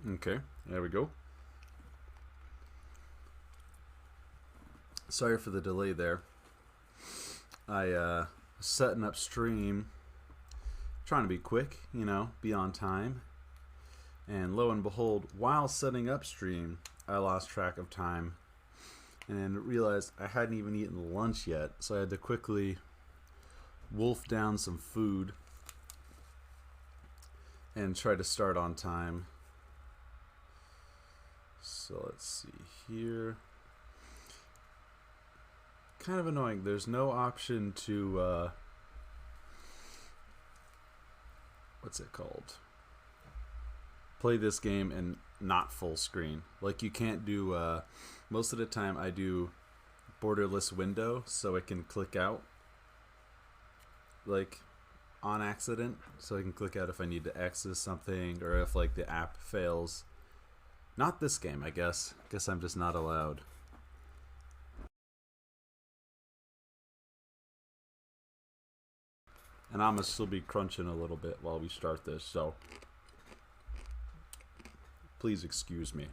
Okay, there we go. Sorry for the delay there. I was setting up stream, trying to be quick, you know, be on time. And lo and behold, while setting up stream, I lost track of time and realized I hadn't even eaten lunch yet. So I had to quickly wolf down some food and try to start on time. So let's see here. Kind of annoying. There's no option to what's it called? Play this game and not full screen. Like you can't do most of the time I do borderless window so it can click out like on accident, so I can click out if I need to access something or if like the app fails. Not this game, I guess. Guess I'm just not allowed. And I'm gonna still be crunching a little bit while we start this, so please excuse me.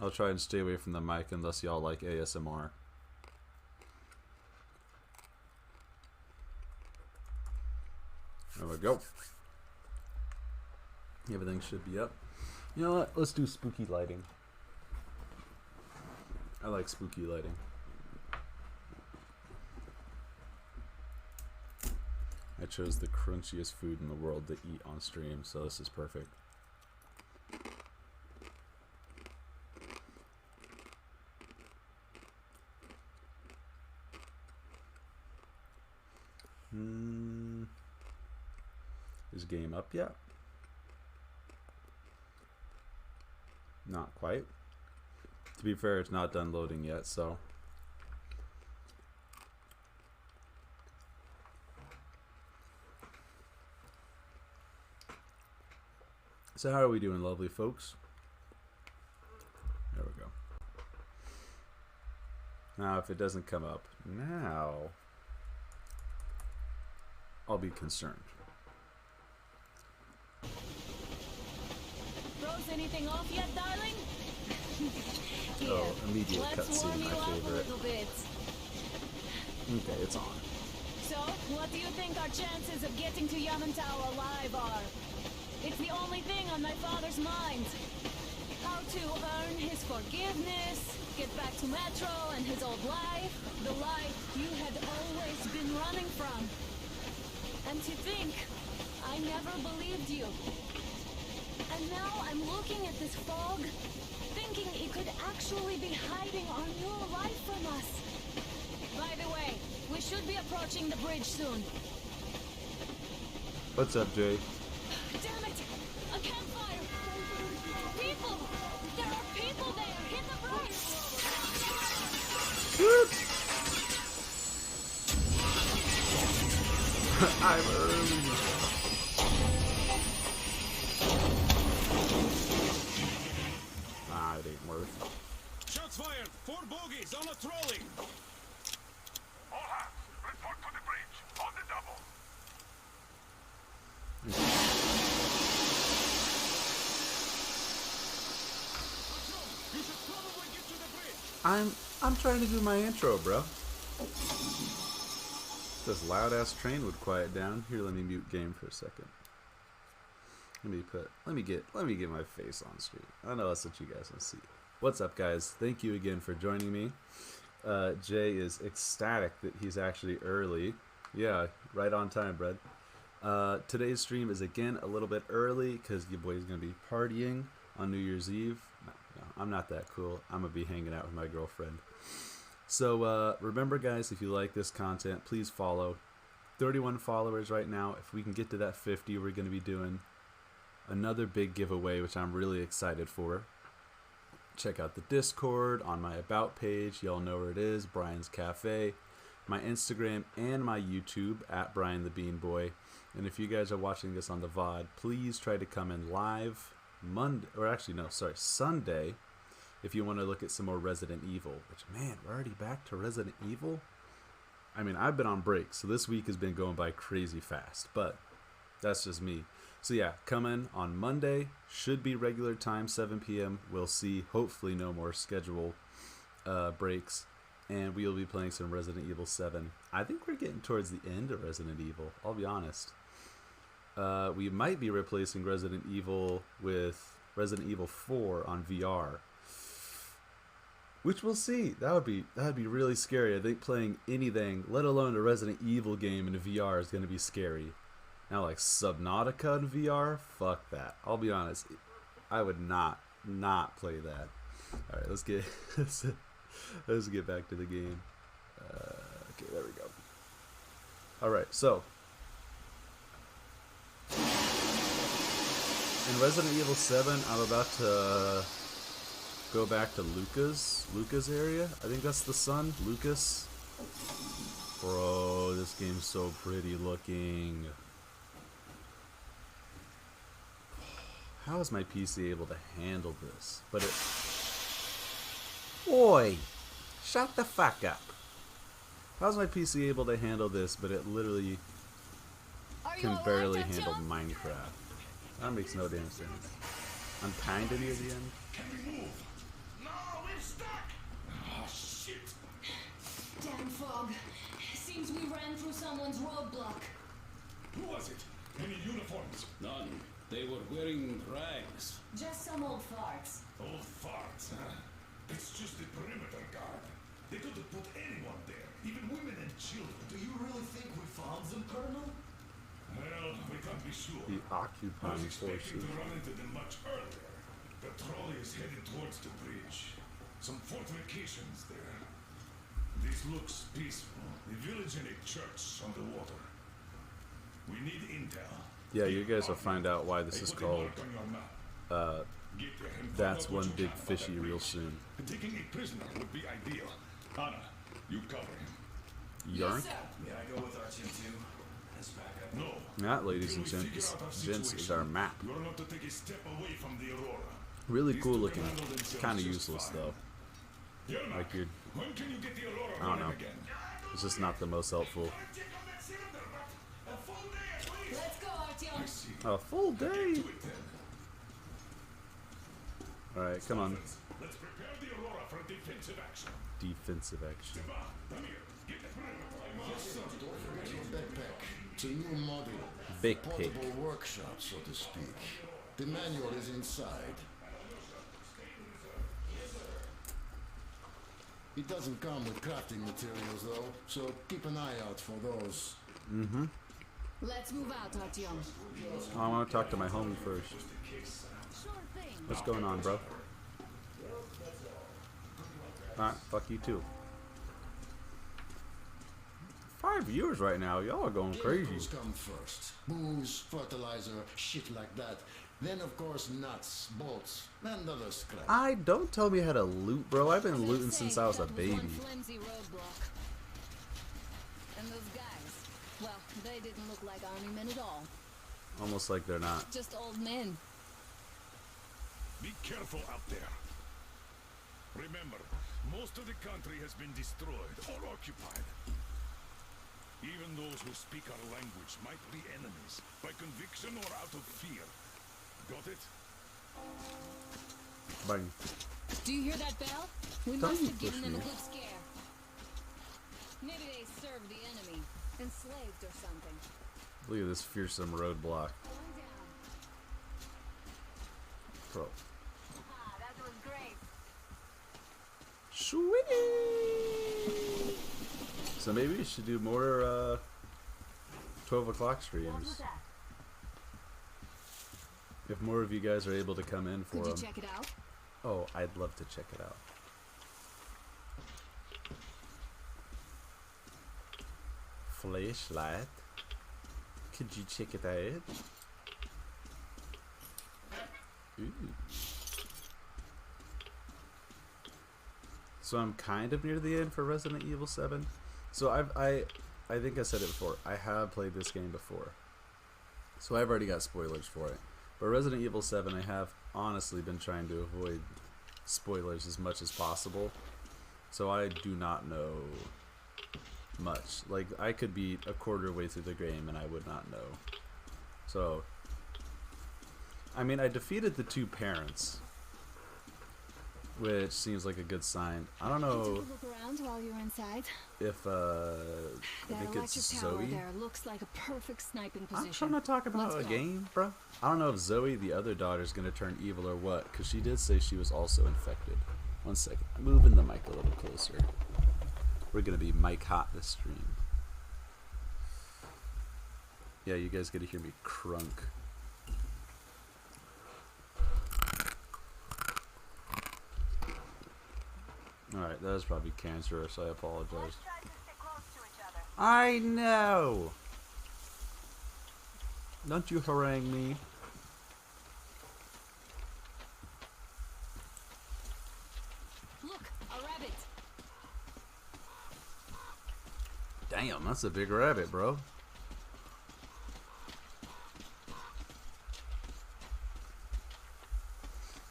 I'll try and stay away from the mic unless y'all like ASMR. There we go. Everything should be up. You know what? Let's do spooky lighting. I like spooky lighting. I chose the crunchiest food in the world to eat on stream, so this is perfect. Is game up yet? Not quite. To be fair, it's not done loading yet, so. So how are we doing, lovely folks? There we go. Now, if it doesn't come up now, I'll be concerned. Froze anything off yet, darling? Oh, immediate cutscene, my favorite. Okay, it's on. So, what do you think our chances of getting to Yamantau alive are? It's the only thing on my father's mind. How to earn his forgiveness, get back to Metro and his old life, the life you had always been running from. And to think, I never believed you. And now I'm looking at this fog, thinking it could actually be hiding our new life from us. By the way, we should be approaching the bridge soon. What's up, Jay? Damn it! A campfire! People! There are people there! Hit the brakes! I'm early. Ah, it ain't worth. Shots fired! 4 bogies on a trolley! All hands, report to the bridge, on the double. You should probably get to the bridge! I'm trying to do my intro, bro. This loud ass train would quiet down. Here, let me mute game for a second. Let me get my face on screen. I know that's what you guys want to see. What's up, guys? Thank you again for joining me. Jay is ecstatic that he's actually early. Yeah, right on time, Brad. Today's stream is again a little bit early because your boy's gonna be partying on New Year's Eve. No, I'm not that cool. I'm gonna be hanging out with my girlfriend. So remember, guys, if you like this content, please follow. 31 followers right now. If we can get to that 50, we're gonna be doing another big giveaway, which I'm really excited for. Check out the Discord on my About page. Y'all know where it is, Brian's Cafe. My Instagram and my YouTube at Brian the Bean Boy. And if you guys are watching this on the VOD, please try to come in live Sunday, if you want to look at some more Resident Evil. Which, man, we're already back to Resident Evil. I mean, I've been on break, so this week has been going by crazy fast, but that's just me. So yeah, coming on Monday. Should be regular time, 7 p.m. We'll see. Hopefully no more schedule breaks. And we'll be playing some Resident Evil 7. I think we're getting towards the end of Resident Evil. I'll be honest. We might be replacing Resident Evil with Resident Evil 4 on VR. Which we'll see. That'd be really scary. I think playing anything, let alone a Resident Evil game in VR, is going to be scary. Now, like Subnautica in VR, fuck that. I'll be honest, I would not play that. All right, let's get let's get back to the game. Okay, there we go. All right, so in Resident Evil 7, I'm about to go back to Luca's area. I think that's the son, Lucas. Bro, this game's so pretty looking. How is my PC able to handle this? But it... Oi! Shut the fuck up. How's my PC able to handle this, but it literally can barely handle Minecraft? That makes no damn sense. I'm kinda near the end. Can we move? No, we're stuck! Oh, shit! Damn fog. Seems we ran through someone's roadblock. Who was it? Any uniforms? None. They were wearing rags. Just some old farts. Old farts, huh? It's just the perimeter guard. They could have put anyone there, even women and children. Do you really think we found them, Colonel? Well, we can't be sure. The I occupying was expecting forces. to run into them much earlier. The trolley is headed towards the bridge. Some fortifications there. This looks peaceful. A village and a church on the water. We need intel. Yeah, you guys will find out why this is called That's One Big Fishy real soon. Taking a prisoner would be ideal. Anna, you cover him. Yarn? May I go with Artyom too? As backup? No. That, ladies and Till we figure gents, out our is our situation, map. You're not to take a step away from the Aurora. Really These cool two looking. can handle themselves Kind of just useless fine. though. Yermak, Like you're, when can you get the Aurora I don't running know. again? It's just not the most helpful. Check on that cylinder, but a full day, please. Let's go, I Artyom. see. A full day. Get to it then. Alright, come on. Let's prepare the Aurora for defensive action. Defensive action. Stefan, come here. Get the perimeter. Yes, sir. Don't forget your backpack. It's a new model. Big pig. Portable workshop, so to speak. The manual is inside. It doesn't come with crafting materials, though, so keep an eye out for those. Mm-hmm. Let's move out, Artyom. I want to talk to my homie first. Sure thing. What's going on, bro? Alright, fuck you too. 5 viewers right now. Y'all are going crazy. Vehicles come first. Booze, fertilizer, shit like that. Then, of course, nuts, bolts, and other scrap. Don't tell me how to loot, bro. I've been looting Say, since I was a that was baby. one flimsy roadblock. And those guys, well, they didn't look like army men at all. Almost like they're not. Just old men. Be careful out there. Remember, most of the country has been destroyed or occupied. Even those who speak our language might be enemies, by conviction or out of fear. Got it? Bang. Do you hear that bell? We Don't must you have given push them a me. good scare. Maybe they served the enemy, enslaved or something. Look at this fearsome roadblock. Going down. Bro. Ah, that was great. Sweet. So maybe we should do more 12 o'clock streams. If more of you guys are able to come in for Could you them. check it out? Oh, I'd love to check it out. Flashlight. Could you check it out? Ooh. So I'm kind of near the end for Resident Evil 7. So I think I said it before. I have played this game before. So I've already got spoilers for it. But Resident Evil 7, I have honestly been trying to avoid spoilers as much as possible. So I do not know much. Like, I could be a quarter way through the game and I would not know. So I mean, I defeated the two parents, which seems like a good sign. I don't Take a know look around while you're inside. if, I That think it's electric tower Zoe. there looks like a perfect sniping I'm position. trying to talk about Let's a go. game, bro. I don't know if Zoe, the other daughter, is going to turn evil or what, because she did say she was also infected. One second. I'm moving the mic a little closer. We're going to be mic hot this stream. Yeah, you guys get to hear me crunk. Alright, that was probably cancerous. I apologize. I know! Don't you harangue me. Look, a rabbit. Damn, that's a big rabbit, bro.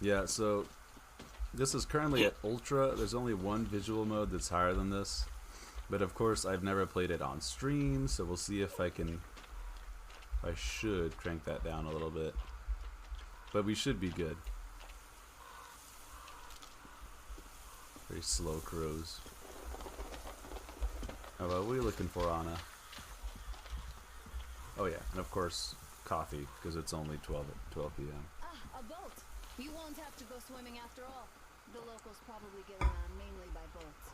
Yeah, so this is currently at Ultra. There's only one visual mode that's higher than this. But of course, I've never played it on stream, so we'll see if I can... I should crank that down a little bit. But we should be good. Very slow crows. Oh, what are we looking for, Anna? Oh yeah, and of course, coffee, because it's only 12 p.m. Ah, a boat. You won't have to go swimming after all. The locals probably get around mainly by boats.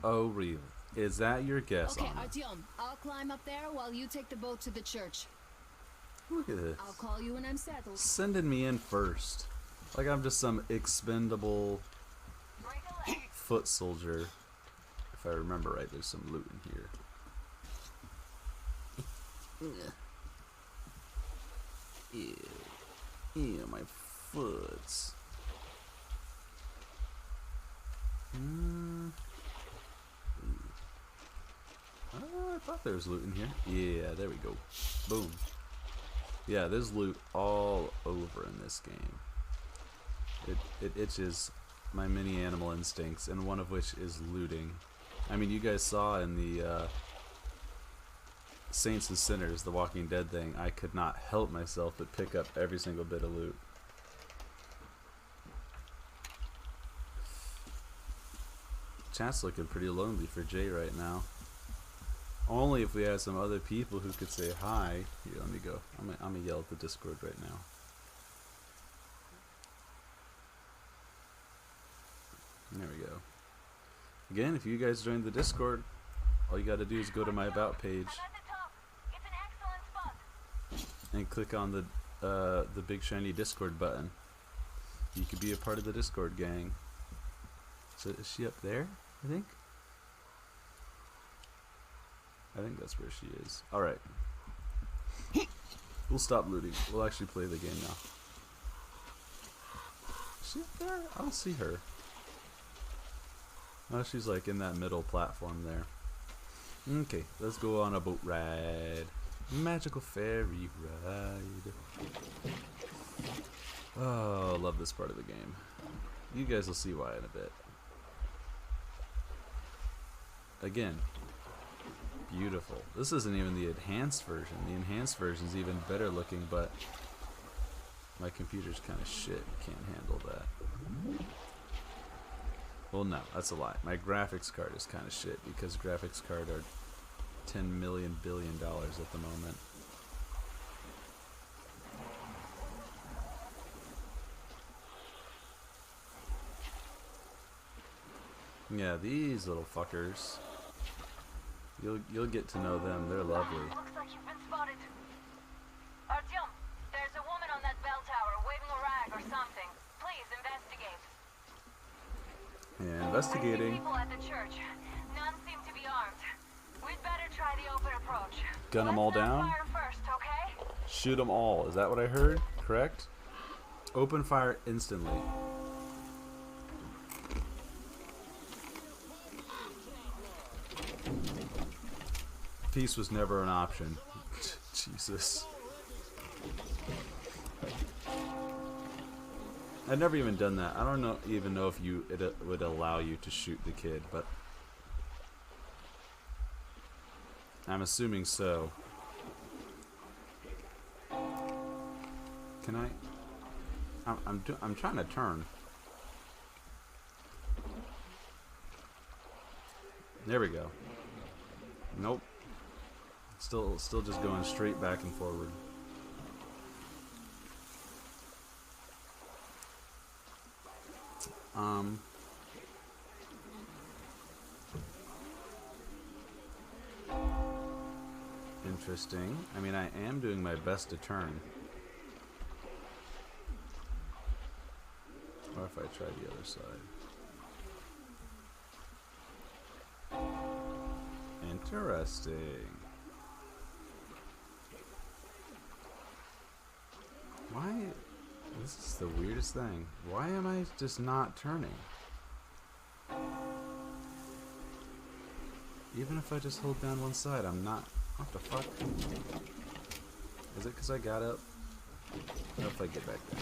Oh, really? Is that your guess, Okay, Anna? Artyom, I'll climb up there while you take the boat to the church. Look at this. I'll call you when I'm settled. Sending me in first. Like I'm just some expendable foot soldier. If I remember right, there's some loot in here. Ew. Ew, my foots. Oh, I thought there was loot in here. Yeah, there we go. Boom. Yeah, there's loot all over in this game. It itches my mini animal instincts, and one of which is looting. I mean, you guys saw in the Saints and Sinners, the Walking Dead thing, I could not help myself but pick up every single bit of loot. Chat's looking pretty lonely for Jay right now. Only if we had some other people who could say hi. Here, let me go. I'm gonna yell at the Discord right now. There we go. Again, if you guys join the Discord, all you gotta do is go to my About page and click on the big shiny Discord button. You could be a part of the Discord gang. So is she up there, I think? I think that's where she is. Alright. We'll stop looting. We'll actually play the game now. Is she up there? I don't see her. Oh, she's like in that middle platform there. Okay, let's go on a boat ride. Magical ferry ride. Oh, love this part of the game. You guys will see why in a bit. Again, beautiful. This isn't even the enhanced version. The enhanced version is even better looking, but my computer's kind of shit. Can't handle that. Well, no, that's a lie. My graphics card is kind of shit because graphics card are $10 million billion at the moment. Yeah, these little fuckers. You'll get to know them. They're lovely. Looks like you've been spotted. Artyom, there's a woman on that bell tower waving a rag or something. Please investigate. Yeah, I see investigating. people at the church. None seem to be armed. We'd better try the open approach. Gun them all Let's not down? fire first, okay? Shoot them all. Is that what I heard? Correct? Open fire instantly. Peace was never an option. Jesus. I've never even done that. I don't even know if it would allow you to shoot the kid, but I'm assuming so. Can I? I'm trying to turn. There we go. Nope. Still just going straight back and forward. Interesting. I mean, I am doing my best to turn. Or if I try the other side. Interesting. Why? This is the weirdest thing. Why am I just not turning? Even if I just hold down one side, I'm not. What the fuck? Is it because I got up? What if I get back there?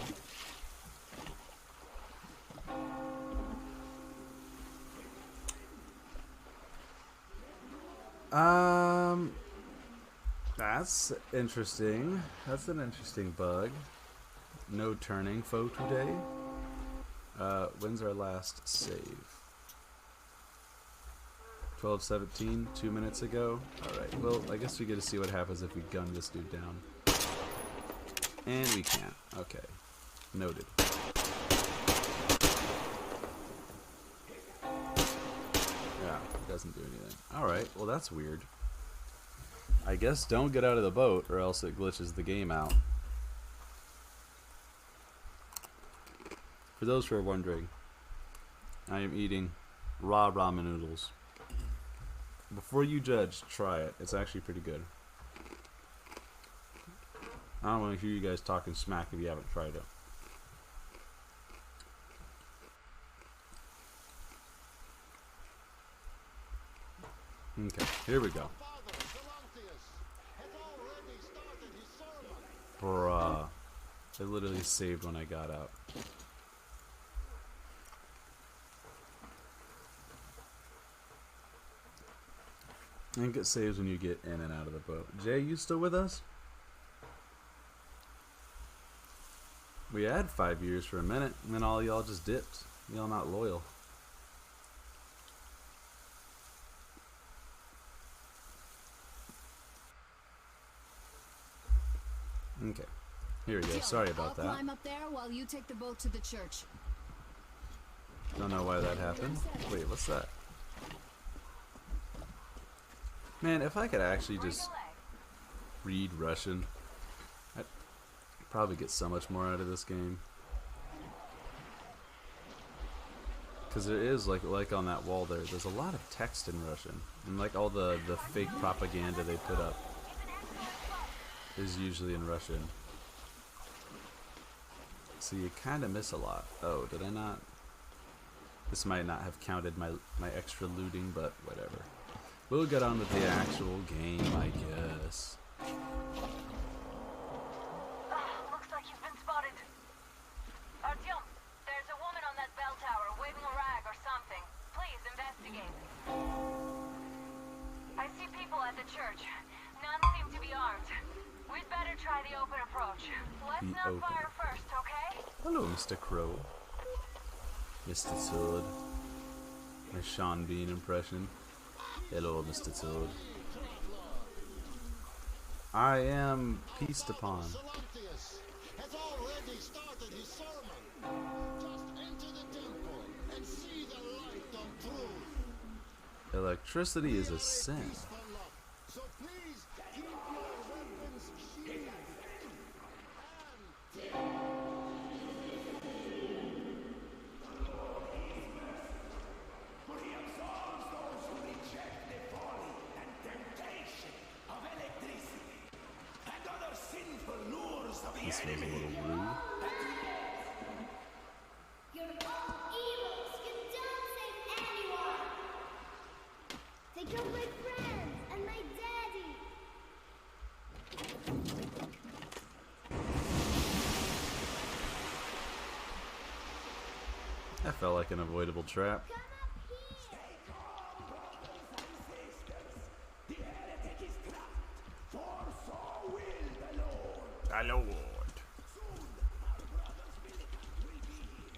That's interesting. That's an interesting bug. No turning foe today. When's our last save? 12:17, 2 minutes ago. Alright, well, I guess we get to see what happens if we gun this dude down. And we can't. Okay. Noted. Yeah, it doesn't do anything. Alright, well that's weird. I guess don't get out of the boat or else it glitches the game out. For those who are wondering, I am eating raw ramen noodles. Before you judge, try it. It's actually pretty good. I don't want to hear you guys talking smack if you haven't tried it. Okay, here we go. Bruh. I literally saved when I got out. I think it saves when you get in and out of the boat. Jay, you still with us? We had 5 years for a minute, and then all y'all just dipped. Y'all not loyal. Okay. Here we go. Sorry about that. I'll climb up there while you take the boat to the church. Don't know why that happened. Wait, what's that? Man, if I could actually just read Russian, I'd probably get so much more out of this game. Because there is, like on that wall there's a lot of text in Russian. And like all the fake propaganda they put up is usually in Russian. So you kind of miss a lot. Oh, did I not? This might not have counted my extra looting, but whatever. We'll get on with the actual game, I guess. Looks like you've been spotted. Artyom, there's a woman on that bell tower waving a rag or something. Please investigate. I see people at the church. None seem to be armed. We'd better try the open approach. Let's not fire first, okay? Hello, Mr. Crow. Mr. Toad. My Sean Bean impression. Hello, Mr. Toad. I am peaced upon. Has already started his sermon. Just enter the temple and see the light of truth. Electricity is a sin. So please keep your weapons shielded. This was a little rude. You're all evils. You don't save anyone. They killed my friends and my daddy. That felt like an avoidable trap. Come up here. Our Lord.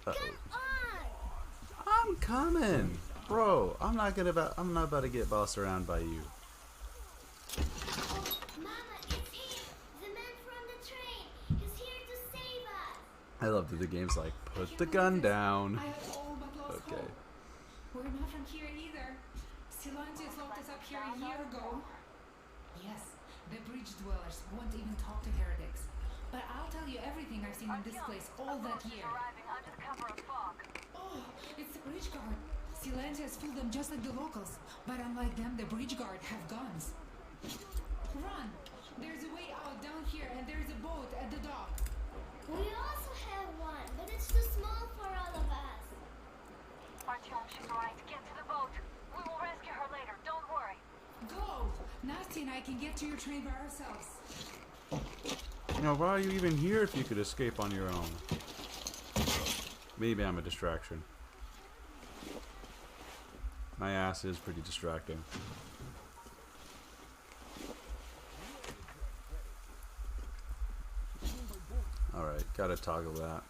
Uh-oh. On! I'm coming! Bro, I'm not about to get bossed around by you. Oh, Mama, it's him! The man from the train! He's here to save us! I love that the game's like, put the gun down. I had all but lost Okay. hope. We're not from here either. Silantes locked us up here a year ago. Yes, the bridge dwellers won't even talk to heretics. But I'll tell you everything I've seen in this place all that year. Arriving under the cover of fog. Oh, it's the bridge guard. Silantes fooled them just like the locals. But unlike them, the bridge guard have guns. Run! There's a way out down here and there's a boat at the dock. We also have one, but it's too small for all of us. Artyom, she's right. Get to the boat. We will rescue her later. Don't worry. Go! Nasty and I can get to your train by ourselves. Now, why are you even here if you could escape on your own? Maybe I'm a distraction. My ass is pretty distracting. Alright, gotta toggle that.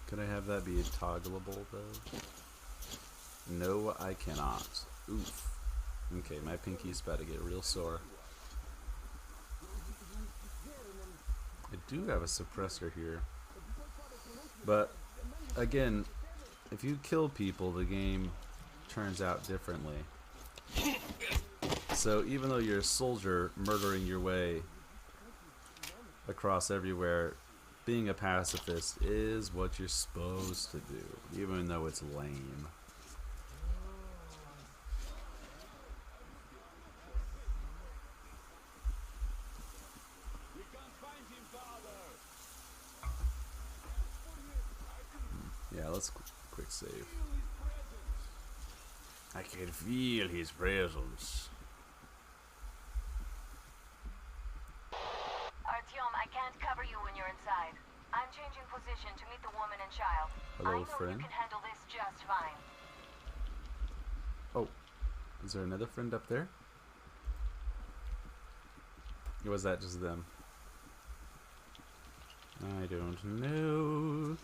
Could I have that be toggleable though? No, I cannot. Oof. Okay, my pinky's about to get real sore. I do have a suppressor here. But, again, if you kill people, the game turns out differently. So even though you're a soldier murdering your way across everywhere, being a pacifist is what you're supposed to do, even though it's lame. Yeah, let's quick save. I can feel his presence. Artyom, I can't cover you when you're inside. I'm changing position to meet the woman and child. Hello, I know friend. you can handle this just fine. Oh, is there another friend up there? Or was that just them? I don't know.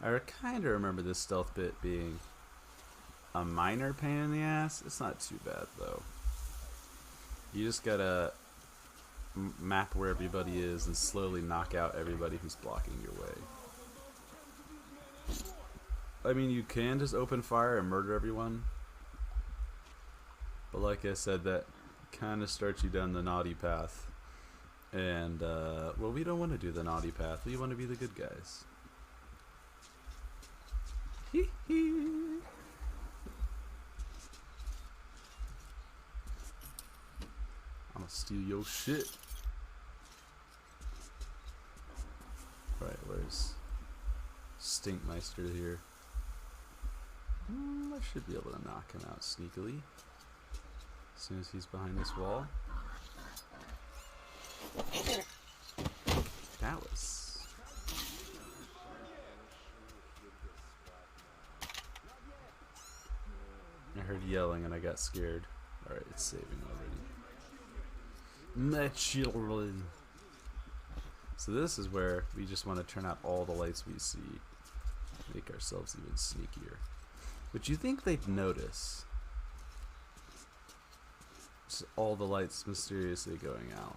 I kind of remember this stealth bit being a minor pain in the ass. It's not too bad though. You just gotta map where everybody is and slowly knock out everybody who's blocking your way. I mean, you can just open fire and murder everyone, but like I said, that kind of starts you down the naughty path. And well, we don't want to do the naughty path. We want to be the good guys. Hee hee. I'm gonna steal your shit. Right, where's Stinkmeister here? I should be able to knock him out sneakily as soon as he's behind this wall. That was... I heard yelling and I got scared. Alright, it's saving already. My children. So this is where we just want to turn out all the lights we see. Make ourselves even sneakier. But you think they'd notice just all the lights mysteriously going out.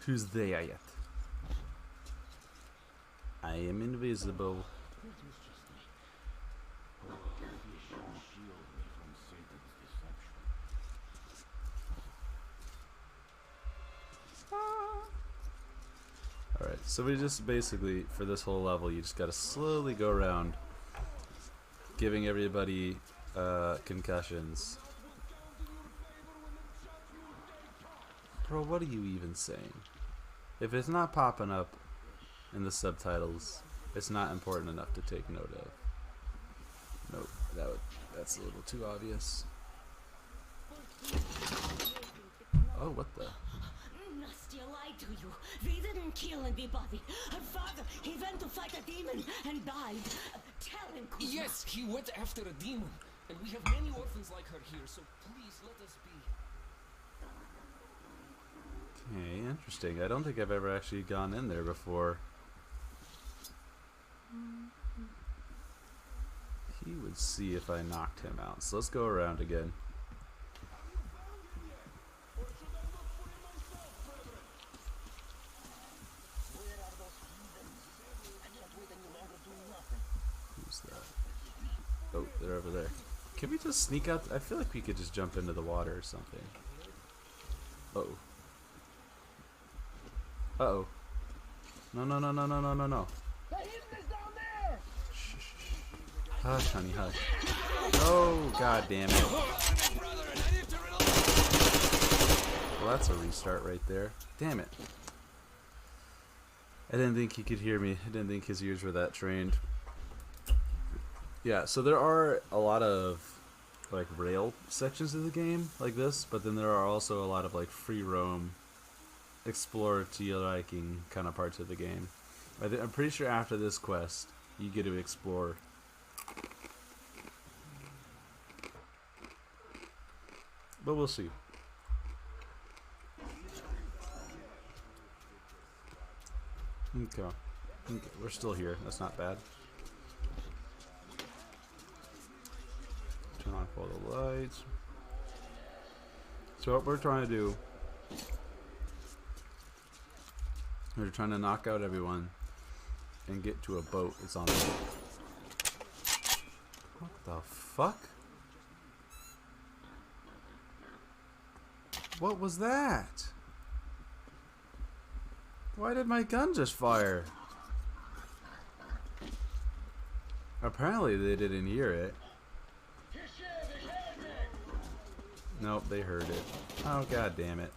Who's there yet? I am invisible. Alright, so we just basically, for this whole level, you just gotta slowly go around giving everybody concussions. Bro, what are you even saying? If it's not popping up in the subtitles, it's not important enough to take note of. Nope, that's a little too obvious. Oh, what the? Nasty lied to you. We didn't kill anybody. Her father, he went to fight a demon and died. Tell him, Kuzma. Yes, he went after a demon. And we have many orphans like her here, so please let us be. interesting. I don't think I've ever actually gone in there before. He would see if I knocked him out. So let's go around again. Who's that? Oh, they're over there. Can we just sneak out? I feel like we could just jump into the water or something. Uh-oh. Uh-oh. No, no, no, no, no, no, no, no. Shh, shh, shh. Hush, honey, hush. Oh, god damn it. Well, that's a restart right there. Damn it. I didn't think he could hear me. I didn't think his ears were that trained. Yeah, so there are a lot of like rail sections of the game like this, but then there are also a lot of like free roam, explore to your liking kind of parts of the game. I'm pretty sure after this quest you get to explore. But we'll see. Okay. We're still here. That's not bad. Turn off all the lights. So what we're trying to do, we're trying to knock out everyone and get to a boat. It's on the boat. What the fuck? What was that? Why did my gun just fire? Apparently they didn't hear it. Nope, they heard it. Oh, god damn it.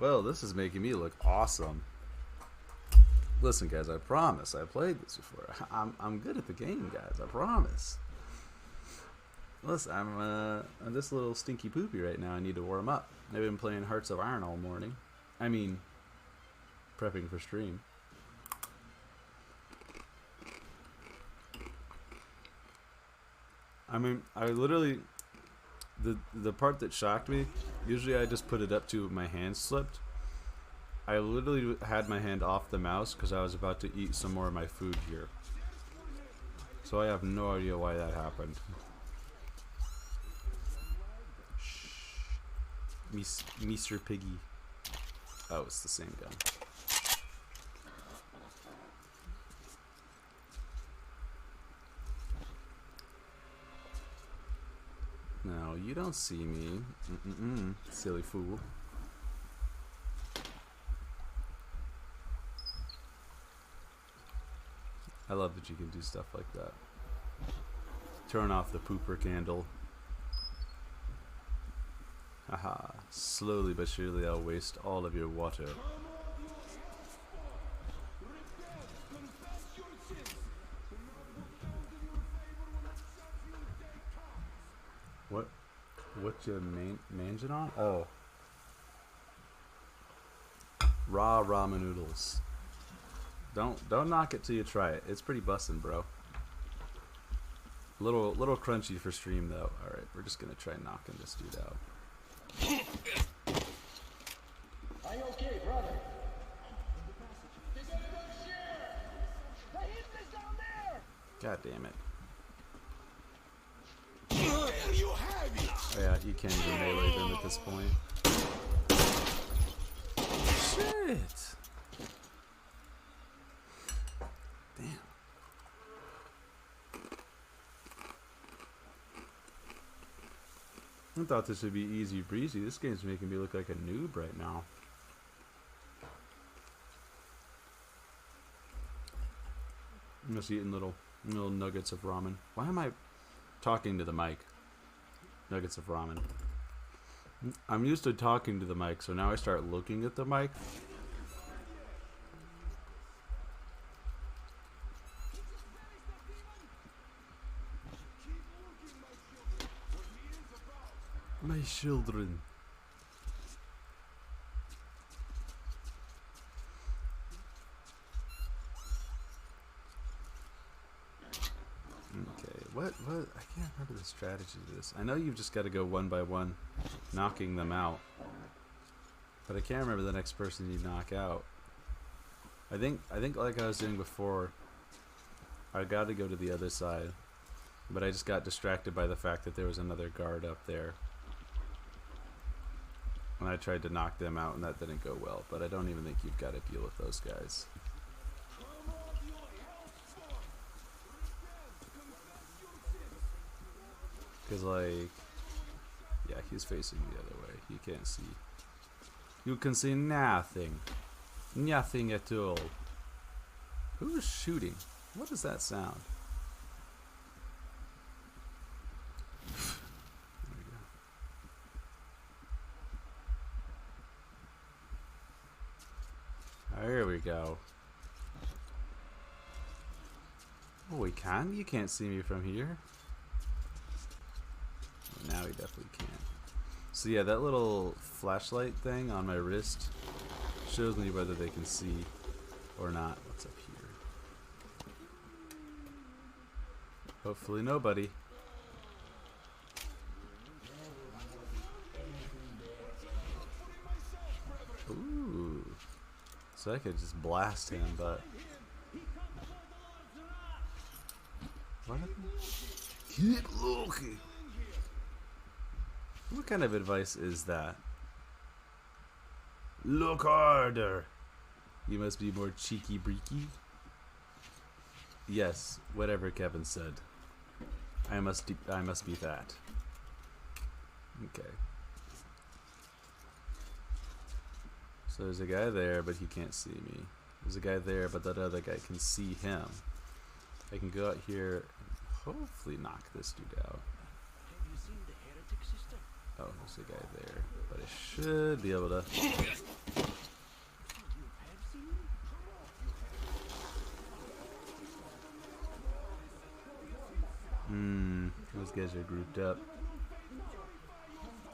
Well, this is making me look awesome. Listen, guys, I promise. I played this before. I'm good at the game, guys. I promise. Listen, I'm just a little stinky poopy right now. I need to warm up. I've been playing Hearts of Iron all morning. I mean, prepping for stream. I mean, I literally, the part that shocked me, usually I just put it up to my hand slipped. I literally had my hand off the mouse because I was about to eat some more of my food here. So I have no idea why that happened. Shh. Mr. Piggy. Oh, it's the same gun. No, you don't see me. Silly fool. I love that you can do stuff like that. Turn off the pooper candle. Haha. Slowly but surely I'll waste all of your water. What's your mansion on? Oh. Raw ramen noodles. Don't knock it till you try it. It's pretty bussin', bro. Little crunchy for stream though. Alright, we're just gonna try knocking this dude out. Are you okay, brother? God damn it. You have it. Oh, yeah, you can't even melee them at this point. Shit! Damn. I thought this would be easy breezy. This game's making me look like a noob right now. I'm just eating little nuggets of ramen. Why am I talking to the mic? Nuggets of ramen. I'm used to talking to the mic, so now I start looking at the mic. My children. Okay, What? I can't remember the strategy to this. I know you've just got to go one by one, knocking them out. But I can't remember the next person you knock out. I think like I was doing before, I got to go to the other side. But I just got distracted by the fact that there was another guard up there. And I tried to knock them out and that didn't go well. But I don't even think you've got to deal with those guys. Because, like, yeah, he's facing the other way. You can't see. You can see nothing. Nothing at all. Who is shooting? What does that sound? There we go. Oh, we can? You can't see me from here. Now we definitely can. So yeah, that little flashlight thing on my wrist shows me whether they can see or not. What's up here? Hopefully nobody. Ooh. So I could just blast him, but... What? Keep looking. What kind of advice is that? Look harder. You must be more cheeky breeky. Yes, whatever Kevin said. I must be that. Okay. So there's a guy there, but he can't see me. There's a guy there, but that other guy can see him. I can go out here and hopefully knock this dude out. Oh, there's a guy there, but I should be able to. Those guys are grouped up.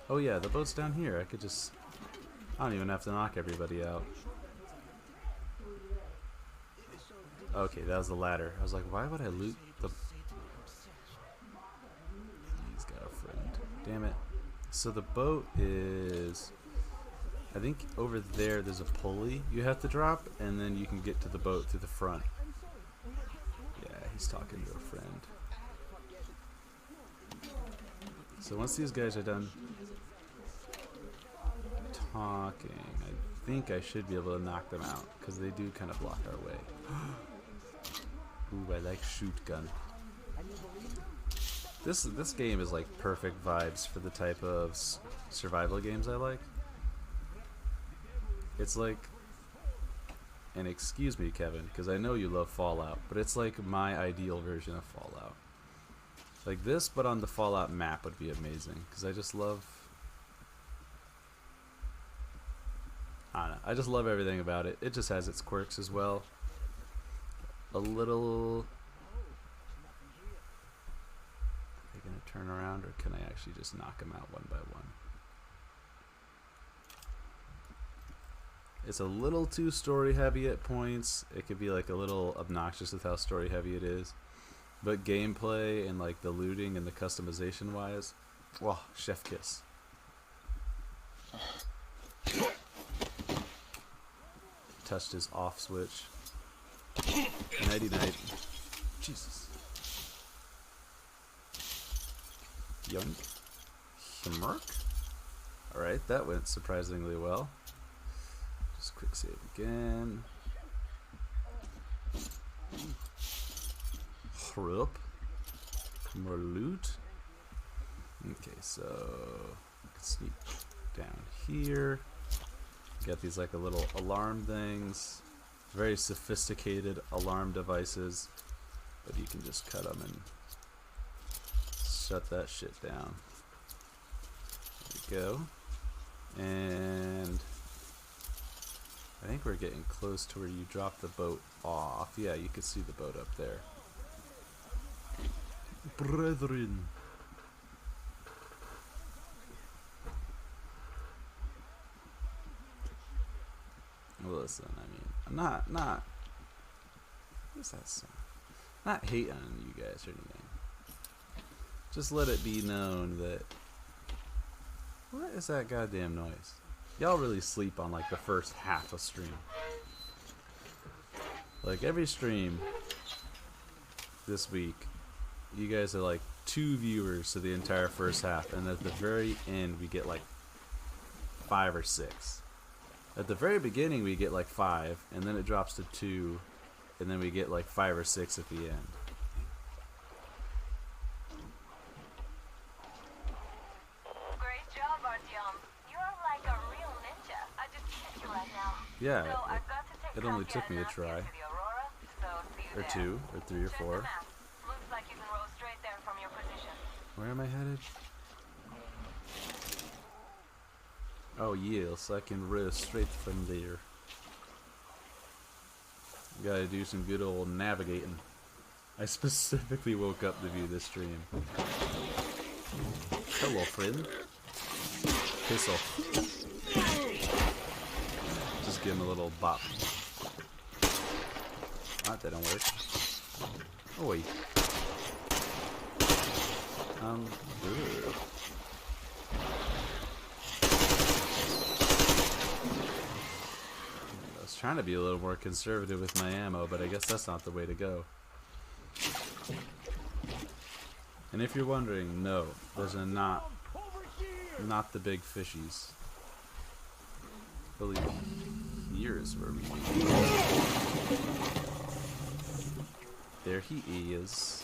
Oh yeah, the boat's down here. I could just... I don't even have to knock everybody out. Okay, that was the ladder. I was like, why would I loot the... He's got a friend. Damn it. So the boat is... I think over there there's a pulley you have to drop, and then you can get to the boat through the front. Yeah, he's talking to a friend. So once these guys are done talking, I think I should be able to knock them out, because they do kind of block our way. Ooh, I like shoot gun. This game is like perfect vibes for the type of survival games I like. It's like, and excuse me Kevin, because I know you love Fallout, but it's like my ideal version of Fallout. Like this, but on the Fallout map would be amazing, because I just love... I don't know, I just love everything about it. It just has its quirks as well. A little... Are they going to turn around, or can I actually just knock them out one by one? It's a little too story heavy at points. It could be like a little obnoxious with how story heavy it is. But gameplay and like the looting and the customization wise, wow, chef kiss. Touched his off switch. Nighty night. Jesus. Yoink. Himmerk. Alright, that went surprisingly well. Just quick save again. Hurry up. More loot. Okay, so I can sneak down here. Got these like a little alarm things. Very sophisticated alarm devices. But you can just cut them and shut that shit down. There we go. And I think we're getting close to where you drop the boat off. Yeah, you can see the boat up there. Brethren. Listen, I mean, I'm not what's that sound? Not hating on you guys or anything. Just let it be known that... What is that goddamn noise? Y'all really sleep on like the first half of stream. Like every stream this week, you guys are like 2 viewers to the entire first half, and at the very end we get like 5 or 6. At the very beginning we get like 5, and then it drops to 2, and then we get like 5 or 6 at the end. Great job, Artyom. You're like a real ninja. I just hit you right now. Yeah, So I've got to take it only Katya took me a and Nastia try. to the Aurora, so see you Or there. 2, or 3, or Check 4. the map. Looks like you can roll straight there from your position. Where am I headed? Oh yes, I can roll straight from there. Gotta do some good old navigating. I specifically woke up to view this stream. Hello, friend. Piss off. Just give him a little bop. That didn't work. Oi. Good. I was trying to be a little more conservative with my ammo, but I guess that's not the way to go. And if you're wondering, no, those are not the big fishies. I believe here is where we go. There he is.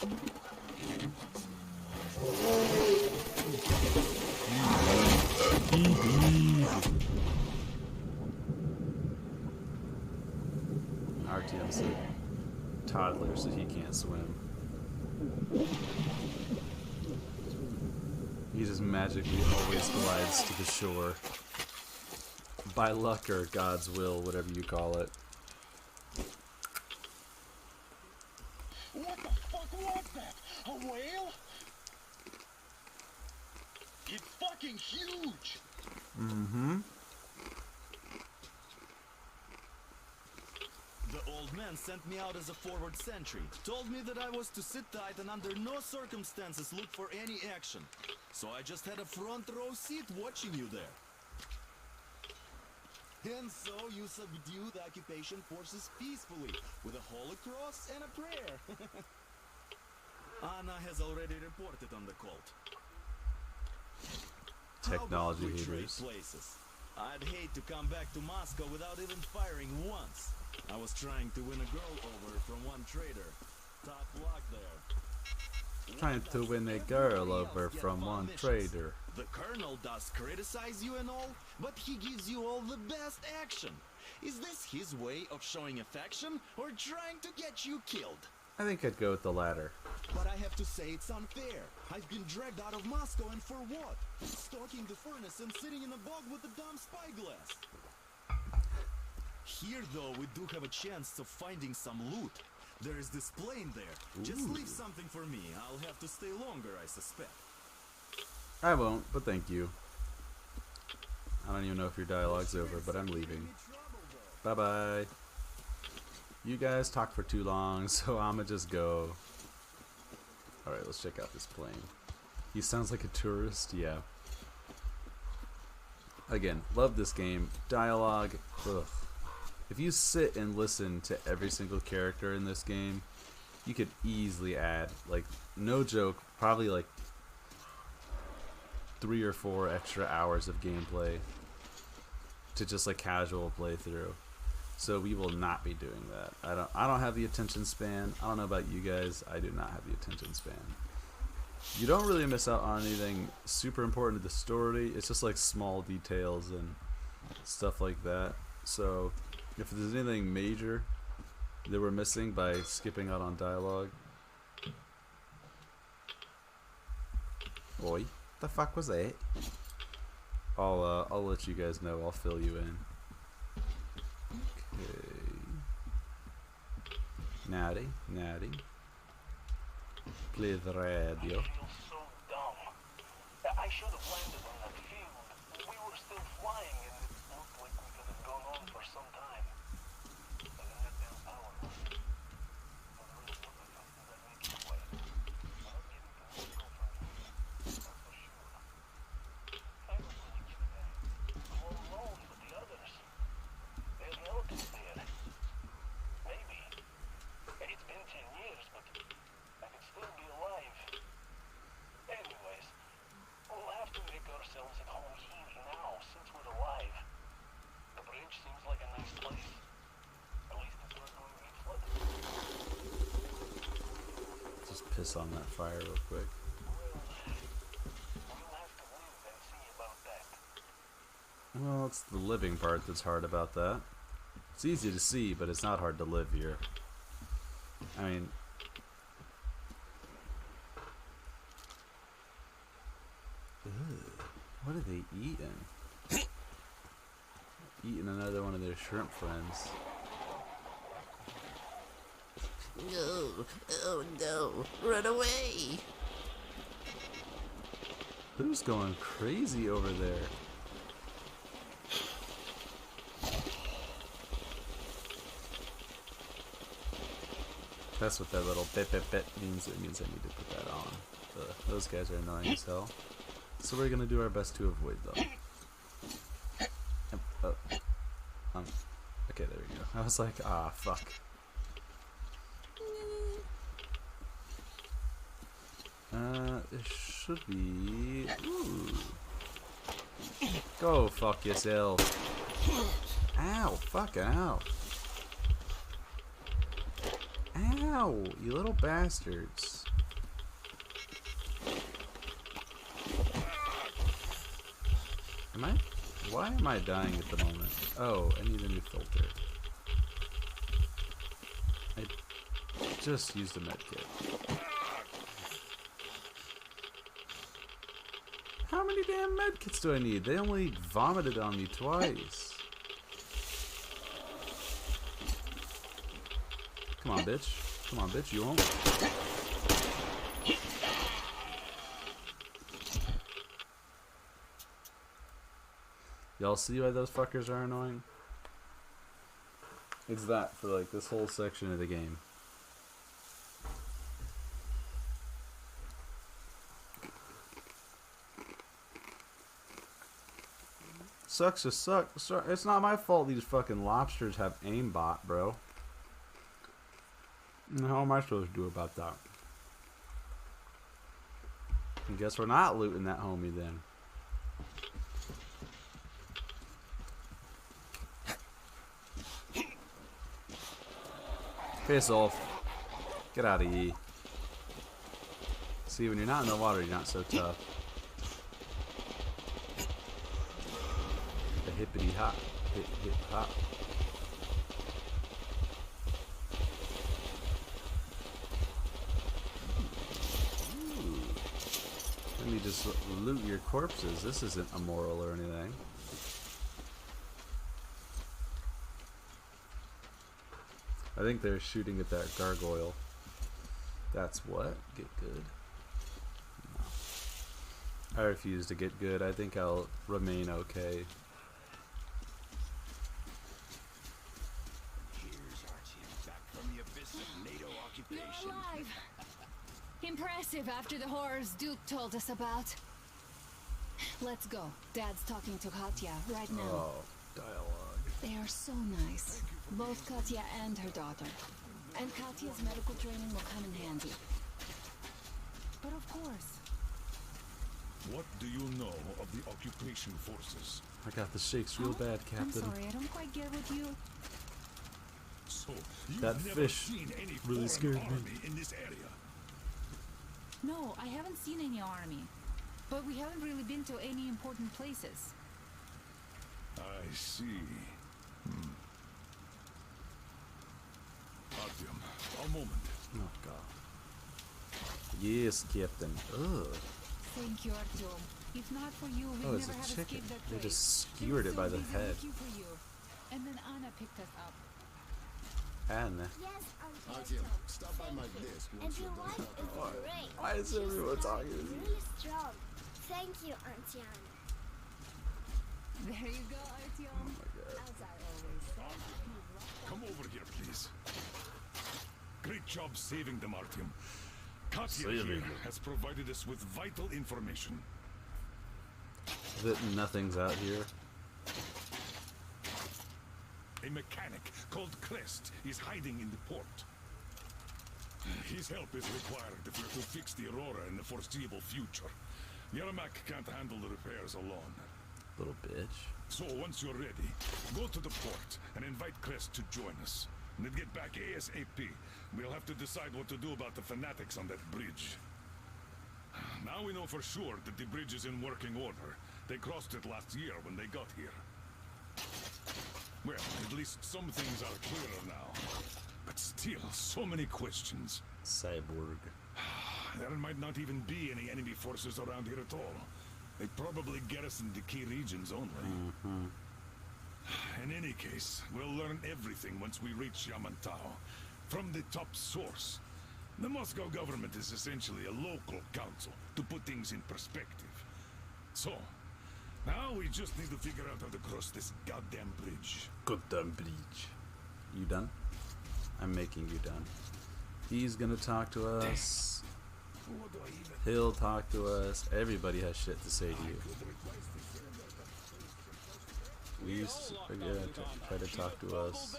Artyom's a toddler, so he can't swim. He just magically always glides to the shore. By luck or God's will, whatever you call it. What the fuck was that? A whale? It's fucking huge! Mm-hmm. The old man sent me out as a forward sentry. Told me that I was to sit tight and under no circumstances look for any action. So I just had a front row seat watching you there. And so you subdued the occupation forces peacefully, with a holy cross and a prayer. Anna has already reported on the cult. Technology How about we trade haters. places? I'd hate to come back to Moscow without even firing once. I was trying to win a girl over from one trader. Top luck there. Trying to win a girl over from one trader. The colonel does criticize you and all, but he gives you all the best action. Is this his way of showing affection or trying to get you killed? I think I'd go with the latter. But I have to say it's unfair. I've been dragged out of Moscow, and for what? Stalking the furnace and sitting in a bog with a dumb spyglass. Here, though, we do have a chance of finding some loot. There is this plane there. Just leave something for me. I'll have to stay longer, I suspect. I won't, but thank you. I don't even know if your dialogue's over, but I'm leaving. Bye-bye. You guys talk for too long, so I'ma just go. Alright, let's check out this plane. He sounds like a tourist, yeah. Again, love this game. Dialogue, ugh. If you sit and listen to every single character in this game, you could easily add, like, no joke, probably like 3 or 4 extra hours of gameplay to just a casual playthrough. So we will not be doing that. I don't have the attention span. I don't know about you guys. I do not have the attention span. You don't really miss out on anything super important to the story. It's just like small details and stuff like that. So if there's anything major that we're missing by skipping out on dialogue. Oi, the fuck was that? I'll let you guys know. I'll fill you in. Okay. Natty. Play the radio. So dumb. I should have landed on that field. We were still flying and it looked like we could have gone on for some time. But in that damn power line, well, there is one that does that make it away. I'll give it to Moscow from bridge seems like a nice place. At least it's not going to get flooded. Just piss on that fire real quick. We'll have to live and see about that. Well, it's the living part that's hard about that. It's easy to see, but it's not hard to live here. I mean... Ugh, what are they eating? Eating another one of their shrimp friends. No, oh no, run away! Who's going crazy over there? That's what that little bit means. It means I need to put that on. Those guys are annoying as hell. So we're gonna do our best to avoid them. Okay, there we go. I was like, ah, fuck. It should be... Ooh. Go fuck yourself. Ow, fuck, ow. Ow, you little bastards. Why am I dying at the moment? Oh, I need a new filter. I just used a medkit. How many damn medkits do I need? They only vomited on me twice. Come on, bitch. Come on, bitch, you won't. Y'all see why those fuckers are annoying? It's that for like this whole section of the game. Sucks to suck. It's not my fault these fucking lobsters have aimbot, bro. How am I supposed to do about that? I guess we're not looting that homie then. Piss off. Get out of here. See, when you're not in the water, you're not so tough. The hippity hop. Hip hip hop. Ooh. Let me just loot your corpses. This isn't immoral or anything. I think they're shooting at that gargoyle. That's what? Get good? No. I refuse to get good. I think I'll remain okay. Here's Artyom back from the abyss of NATO occupation. You're alive! Impressive after the horrors Duke told us about. Let's go. Dad's talking to Katya right now. Oh, dialogue. They are so nice. Both Katya and her daughter. And Katya's medical training will come in handy. But of course. What do you know of the occupation forces? I got the shakes real bad, Captain. I'm sorry, I don't quite get what you... So, you've That never fish seen any really foreign scared me. army in this area? No, I haven't seen any army. But we haven't really been to any important places. I see. Artyom, a moment. Oh, God. Yes, Captain. Ugh. Thank you, Artyom. If not for you, we'd Oh, it's never a have chicken. escaped that They place. just They skewered were it so by the busy head. looking for you. And then Anna picked us up. And Yes, Artyom, stop by my desk And once your you're done wife talking. is great. why is everyone talking to me? Really strong. Thank you, Auntie Anna. There you go, Artyom. Oh my God. As I always say, Come over here, please. Great job saving them, Artyom. Katya Saving here them. has provided us with vital information. That nothing's out here. A mechanic called Crest is hiding in the port. His help is required if we're to fix the Aurora in the foreseeable future. Yermak can't handle the repairs alone. Little bitch. So once you're ready, go to the port and invite Crest to join us. And then get back ASAP. We'll have to decide what to do about the fanatics on that bridge. Now we know for sure that the bridge is in working order. They crossed it last year when they got here. Well, at least some things are clearer now. But still, so many questions. Cyborg. There might not even be any enemy forces around here at all. They probably garrison the key regions only. In any case, we'll learn everything once we reach Yamantau. From the top source. The Moscow government is essentially a local council, to put things in perspective. So, now we just need to figure out how to cross this goddamn bridge. Goddamn bridge. You done? I'm making you done. He's gonna talk to us. He'll talk to us. Everybody has shit to say to you. We try to talk to us.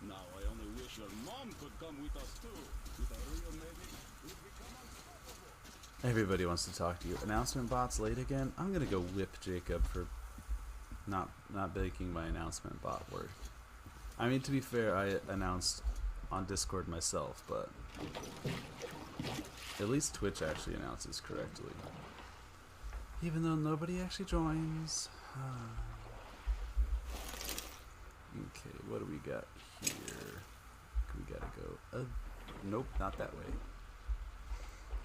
Now I only wish your mom could come with us too. With a real maybe, we'd become unstoppable. Everybody wants to talk to you. Announcement bot's late again. I'm gonna go whip Jacob for not making my announcement bot work. I mean, to be fair, I announced on Discord myself, but at least Twitch actually announces correctly. Even though nobody actually joins. Okay, what do we got here? We gotta go. Nope, not that way.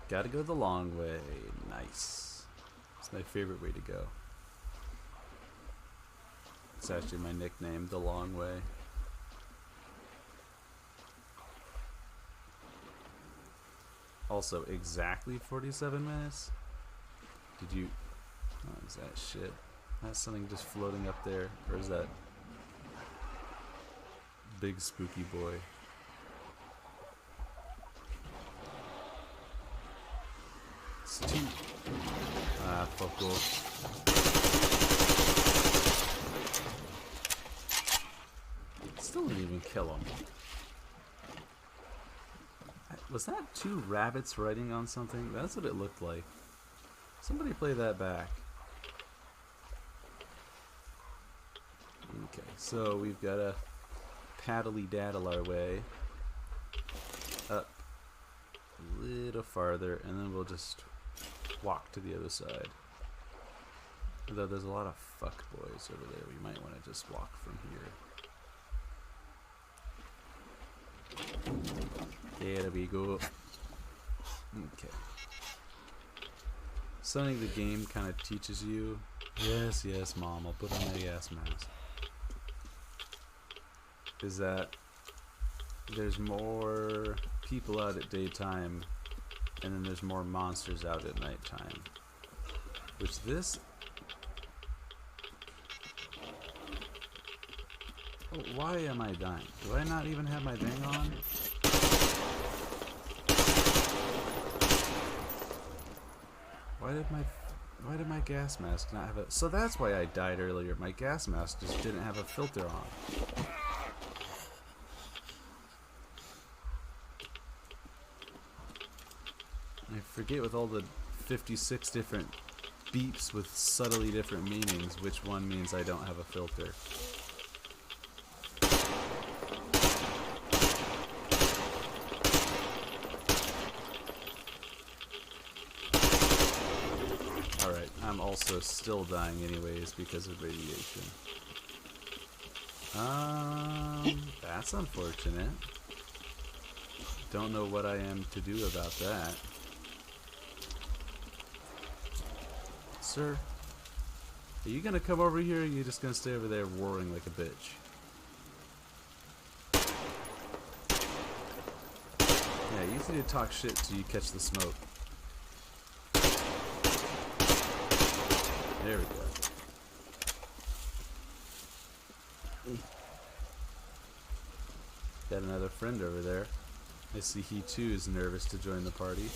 Gotta go the long way. Nice. It's my favorite way to go. It's actually my nickname, the long way. Also, exactly 47 minutes? Did you... Oh, is that shit? That's something just floating up there? Or is that... big spooky boy? It's too... Ah, fuck off. Still didn't even kill him. Was that two rabbits riding on something? That's what it looked like. Somebody play that back. Okay, so we've got to paddly-daddle our way up a little farther, and then we'll just walk to the other side. Although there's a lot of fuckboys over there, we might want to just walk from here. There we go. Okay. Something the game kind of teaches you. Yes, yes, Mom, I'll put on my gas mask. Is that there's more people out at daytime, and then there's more monsters out at nighttime. Which this... Oh, why am I dying? Do I not even have my thing on? Why did my gas mask not have a... So that's why I died earlier. My gas mask just didn't have a filter on. I forget with all the 56 different beeps with subtly different meanings which one means I don't have a filter. Alright, I'm also still dying anyways because of radiation. That's unfortunate. Don't know what I am to do about that. Sir, are you gonna come over here or are you just gonna stay over there roaring like a bitch? Yeah, you need to talk shit till you catch the smoke. There we go. Got another friend over there. I see he too is nervous to join the party.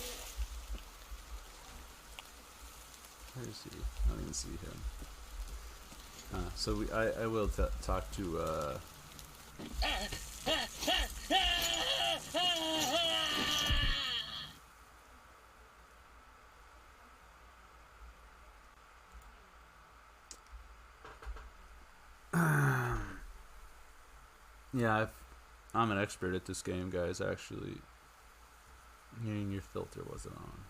Where is he? I don't even see him. So I will talk to Yeah, I'm an expert at this game, guys. Actually, your filter wasn't on.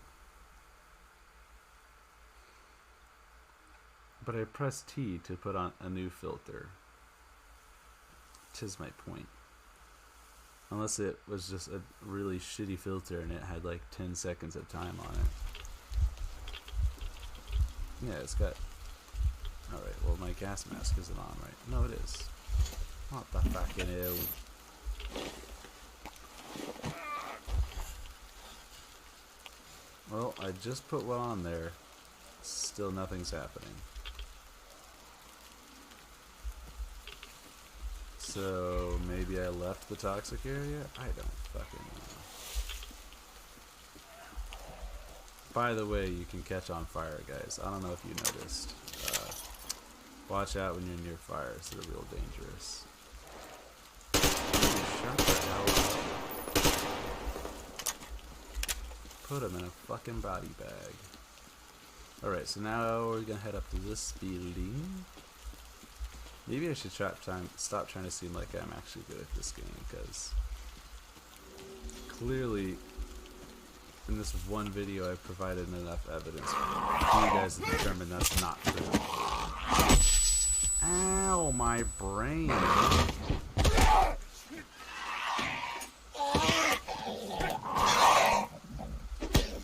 But I pressed T to put on a new filter. 'Tis my point. Unless it was just a really shitty filter and it had like 10 seconds of time on it. Yeah, it's got... Alright, well my gas mask isn't on, right? No, it is. What the fucking hell? Well, I just put one on there. Still nothing's happening. So maybe I left the toxic area? I don't fucking know. By the way, you can catch on fire, guys. I don't know if you noticed. Watch out when you're near fires. They're real dangerous. Shut the hell up. Put them in a fucking body bag. Alright, so now we're gonna head up to this building. Maybe I should stop trying to seem like I'm actually good at this game, because clearly in this one video I've provided enough evidence for you guys to determine that's not true. Ow, my brain.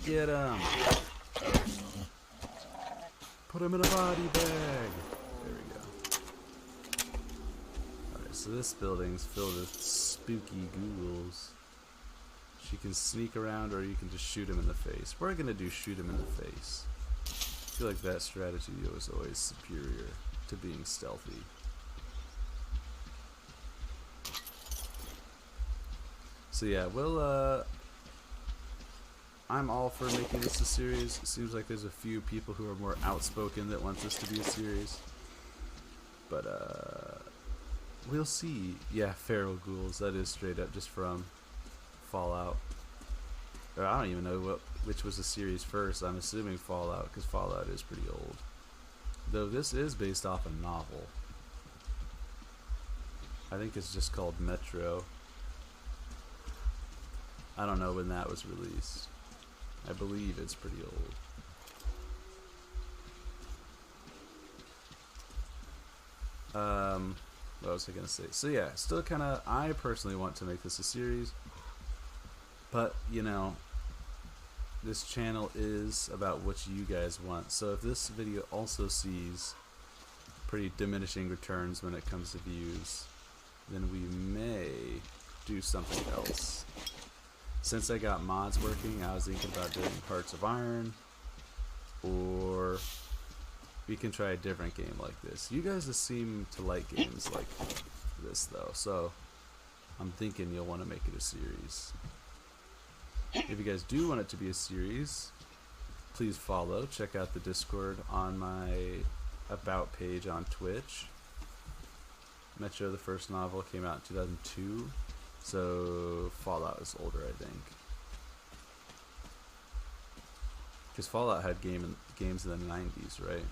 Get him. Put him in a body bag. There we go. Alright, so this building's filled with spooky ghouls. You can sneak around or you can just shoot him in the face. We're gonna do shoot him in the face. I feel like that strategy was always superior to being stealthy. So yeah, we'll I'm all for making this a series. It seems like there's a few people who are more outspoken that want this to be a series. But we'll see. Yeah, feral ghouls, that is straight up just from Fallout. Or I don't even know which was the series first. I'm assuming Fallout, because Fallout is pretty old. Though this is based off a novel. I think it's just called Metro. I don't know when that was released. I believe it's pretty old. What was I gonna say? So yeah, still kinda, I personally want to make this a series. But, you know, this channel is about what you guys want. So if this video also sees pretty diminishing returns when it comes to views, then we may do something else. Since I got mods working, I was thinking about doing Hearts of Iron, or we can try a different game like this. You guys just seem to like games like this though, so I'm thinking you'll want to make it a series. If you guys do want it to be a series, please follow. Check out the Discord on my About page on Twitch. Metro, the first novel, came out in 2002. So Fallout is older, I think. Because Fallout had games in the 90s, right?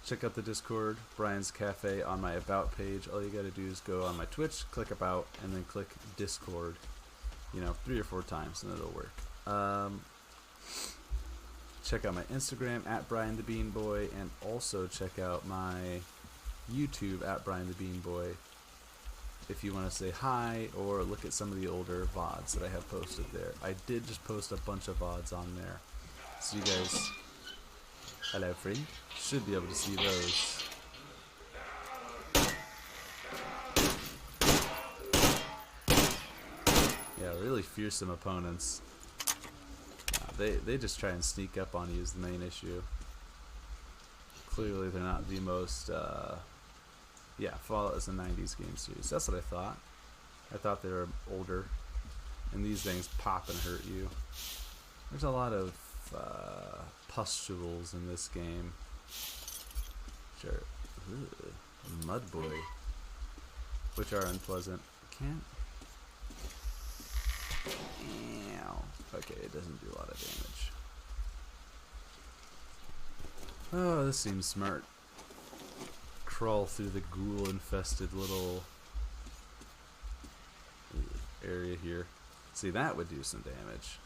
Check out the Discord, Brian's Cafe, on my About page. All you gotta do is go on my Twitch, click About, and then click Discord. You know, 3 or 4 times, and it'll work. Check out my Instagram, at Brian the Bean Boy, and also check out my YouTube, at Brian the Bean Boy, if you want to say hi or look at some of the older VODs that I have posted there. I did just post a bunch of VODs on there, so you guys, hello friend, should be able to see those. Yeah, really fearsome opponents. They just try and sneak up on you is the main issue. Clearly they're not the most, yeah, Fallout is a 90s game series. That's what I thought. I thought they were older. And these things pop and hurt you. There's a lot of pustules in this game. Sure. Mud boy. Which are unpleasant. Can't. Ow. Okay, it doesn't do a lot of damage. Oh, this seems smart. crawl through the ghoul-infested little area here. See, that would do some damage.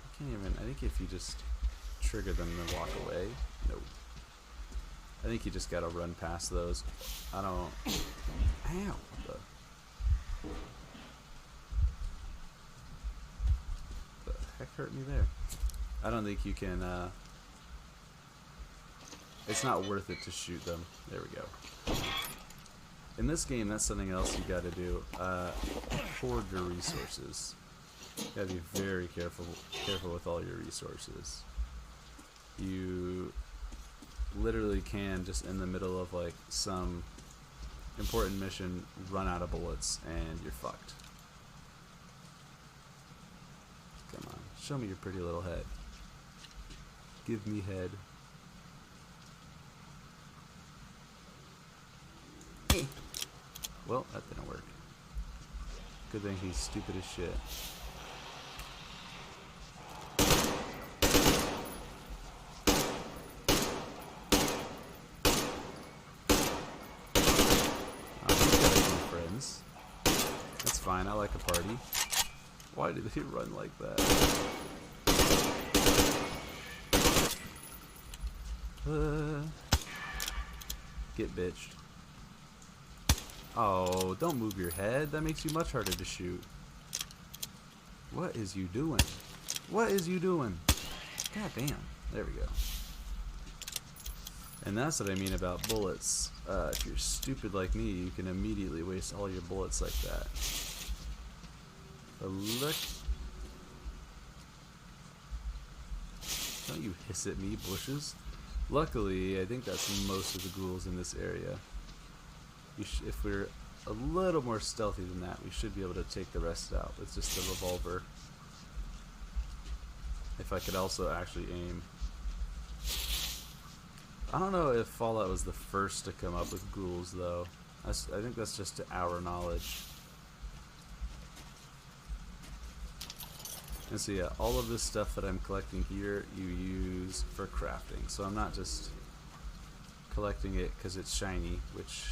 I can't even... I think if you just trigger them and walk away... Nope. I think you just gotta run past those. I don't... Ow! The heck hurt me there? I don't think you can... It's not worth it to shoot them. There we go. In this game, that's something else you gotta do. Hoard your resources. You gotta be very careful with all your resources. You literally can, just in the middle of like some important mission, run out of bullets and you're fucked. Come on, show me your pretty little head. Give me head. Well, that didn't work. Good thing he's stupid as shit. Friends. That's fine, I like a party. Why did he run like that? Get bitched. Oh, don't move your head. That makes you much harder to shoot. What is you doing? What is you doing? God damn. There we go. And that's what I mean about bullets. If you're stupid like me, you can immediately waste all your bullets like that. But look. Don't you hiss at me, bushes. Luckily, I think that's most of the ghouls in this area. If we're a little more stealthy than that, we should be able to take the rest out with just the revolver. If I could also actually aim. I don't know if Fallout was the first to come up with ghouls, though. I think that's just to our knowledge. And so yeah, all of this stuff that I'm collecting here, you use for crafting. So I'm not just collecting it because it's shiny, which...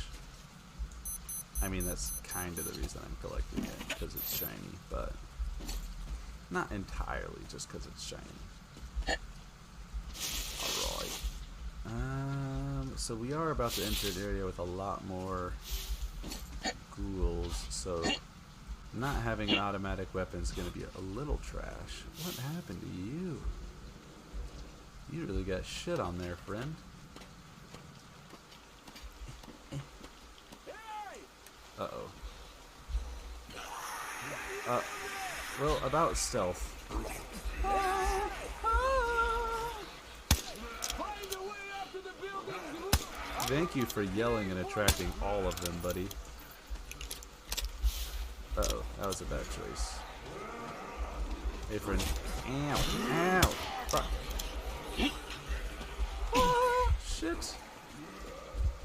I mean, that's kind of the reason I'm collecting it, because it's shiny, but not entirely just because it's shiny. Alright. So we are about to enter an area with a lot more ghouls, so not having an automatic weapon is going to be a little trash. What happened to you? You really got shit on there, friend. Uh-oh. Well, about stealth. Thank you for yelling and attracting all of them, buddy. Uh-oh, that was a bad choice. Hey, friend. Ow. Ow. Fuck. Oh, shit.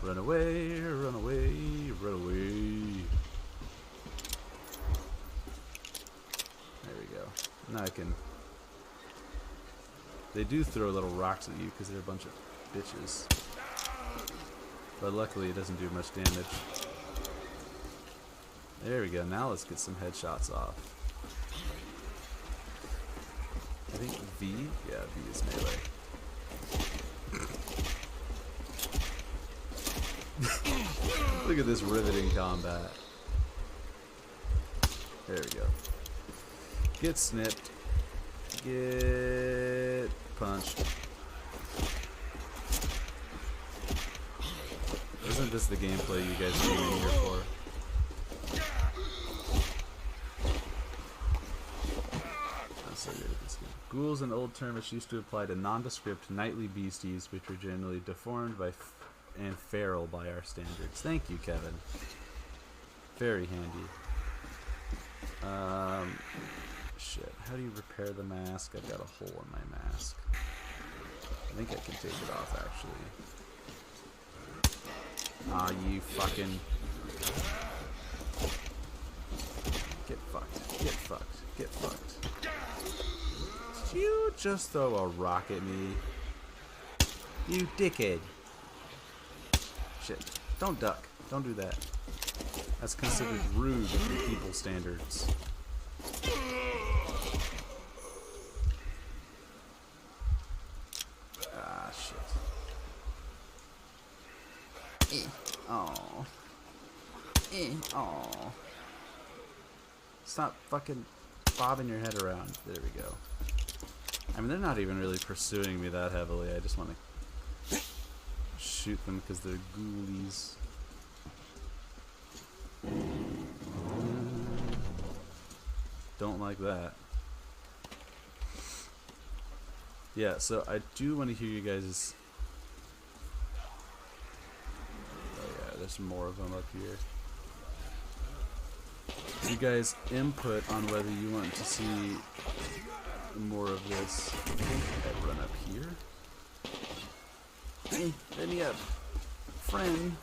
Run away, run away, run away. There we go. Now I can... They do throw little rocks at you because they're a bunch of bitches. But luckily it doesn't do much damage. There we go. Now let's get some headshots off. I think V? Yeah, V is melee. Look at this riveting combat. There we go. Get snipped. Get punched. Isn't this the gameplay you guys came in here for? I'm so good at this game. Ghouls, an old term which used to apply to nondescript nightly beasties which are generally deformed by and feral by our standards. Thank you, Kevin. Very handy. Shit. How do you repair the mask? I've got a hole in my mask. I think I can take it off, actually. Aw, you fucking... Get fucked. Get fucked. Get fucked. Did you just throw a rock at me? You dickhead. Shit. Don't duck. Don't do that. That's considered rude by people standards. Ah, shit. Oh. Oh. Stop fucking bobbing your head around. There we go. I mean, they're not even really pursuing me that heavily. I just want to shoot them because they're ghoulies. Don't like that. Yeah, so I do want to hear you guys'... Oh yeah, there's more of them up here. You guys input on whether you want to see more of this. I think I run up here. Hey, let me up, friend.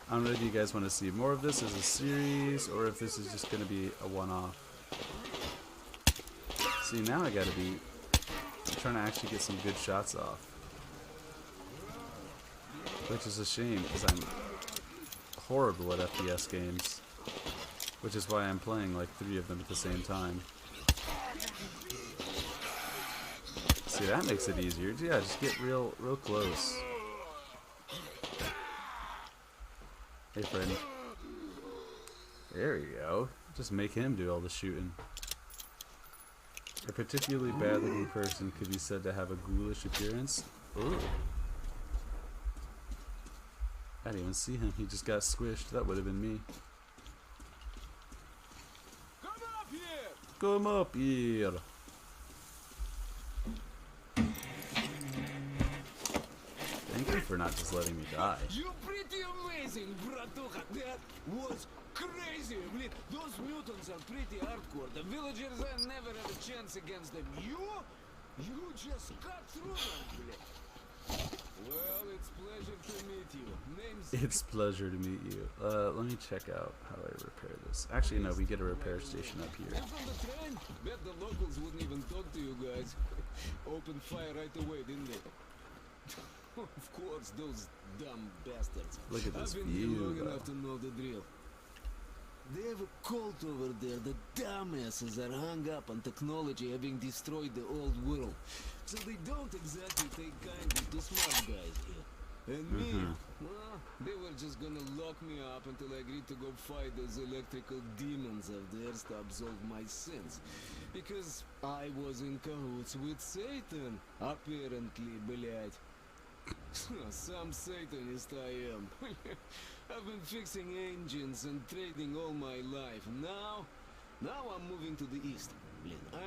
I don't know if you guys want to see more of this as a series or if this is just going to be a one-off. See, now I gotta be trying to actually get some good shots off. Which is a shame, because I'm horrible at FPS games. Which is why I'm playing like 3 of them at the same time. See, that makes it easier. Yeah, just get real close. Hey, friend. There you go. Just make him do all the shooting. A particularly bad-looking person could be said to have a ghoulish appearance. Ooh. I didn't even see him. He just got squished. That would have been me. Come up here! Come up here! Thank you for not just letting me die. You're pretty amazing, bratuха. That was crazy. Those mutants are pretty hardcore. The villagers never had a chance against them. You just cut through them, Well, it's pleasure to meet you. Name's... It's pleasure to meet you. Let me check out how I repair this. Actually, no, we get a repair station up here. And from the train, bet the locals wouldn't even talk to you guys. Opened fire right away, didn't they? Of course, those dumb bastards. Look at this I've been view, here long though. enough to know the drill. They have a cult over there. The dumbasses are hung up on technology having destroyed the old world. So they don't exactly take kindly to smart guys here. And me, well, they were just gonna lock me up until I agreed to go fight those electrical demons of theirs to absolve my sins. Because I was in cahoots with Satan, apparently, блядь. Some Satanist I am. I've been fixing engines and trading all my life. Now I'm moving to the east.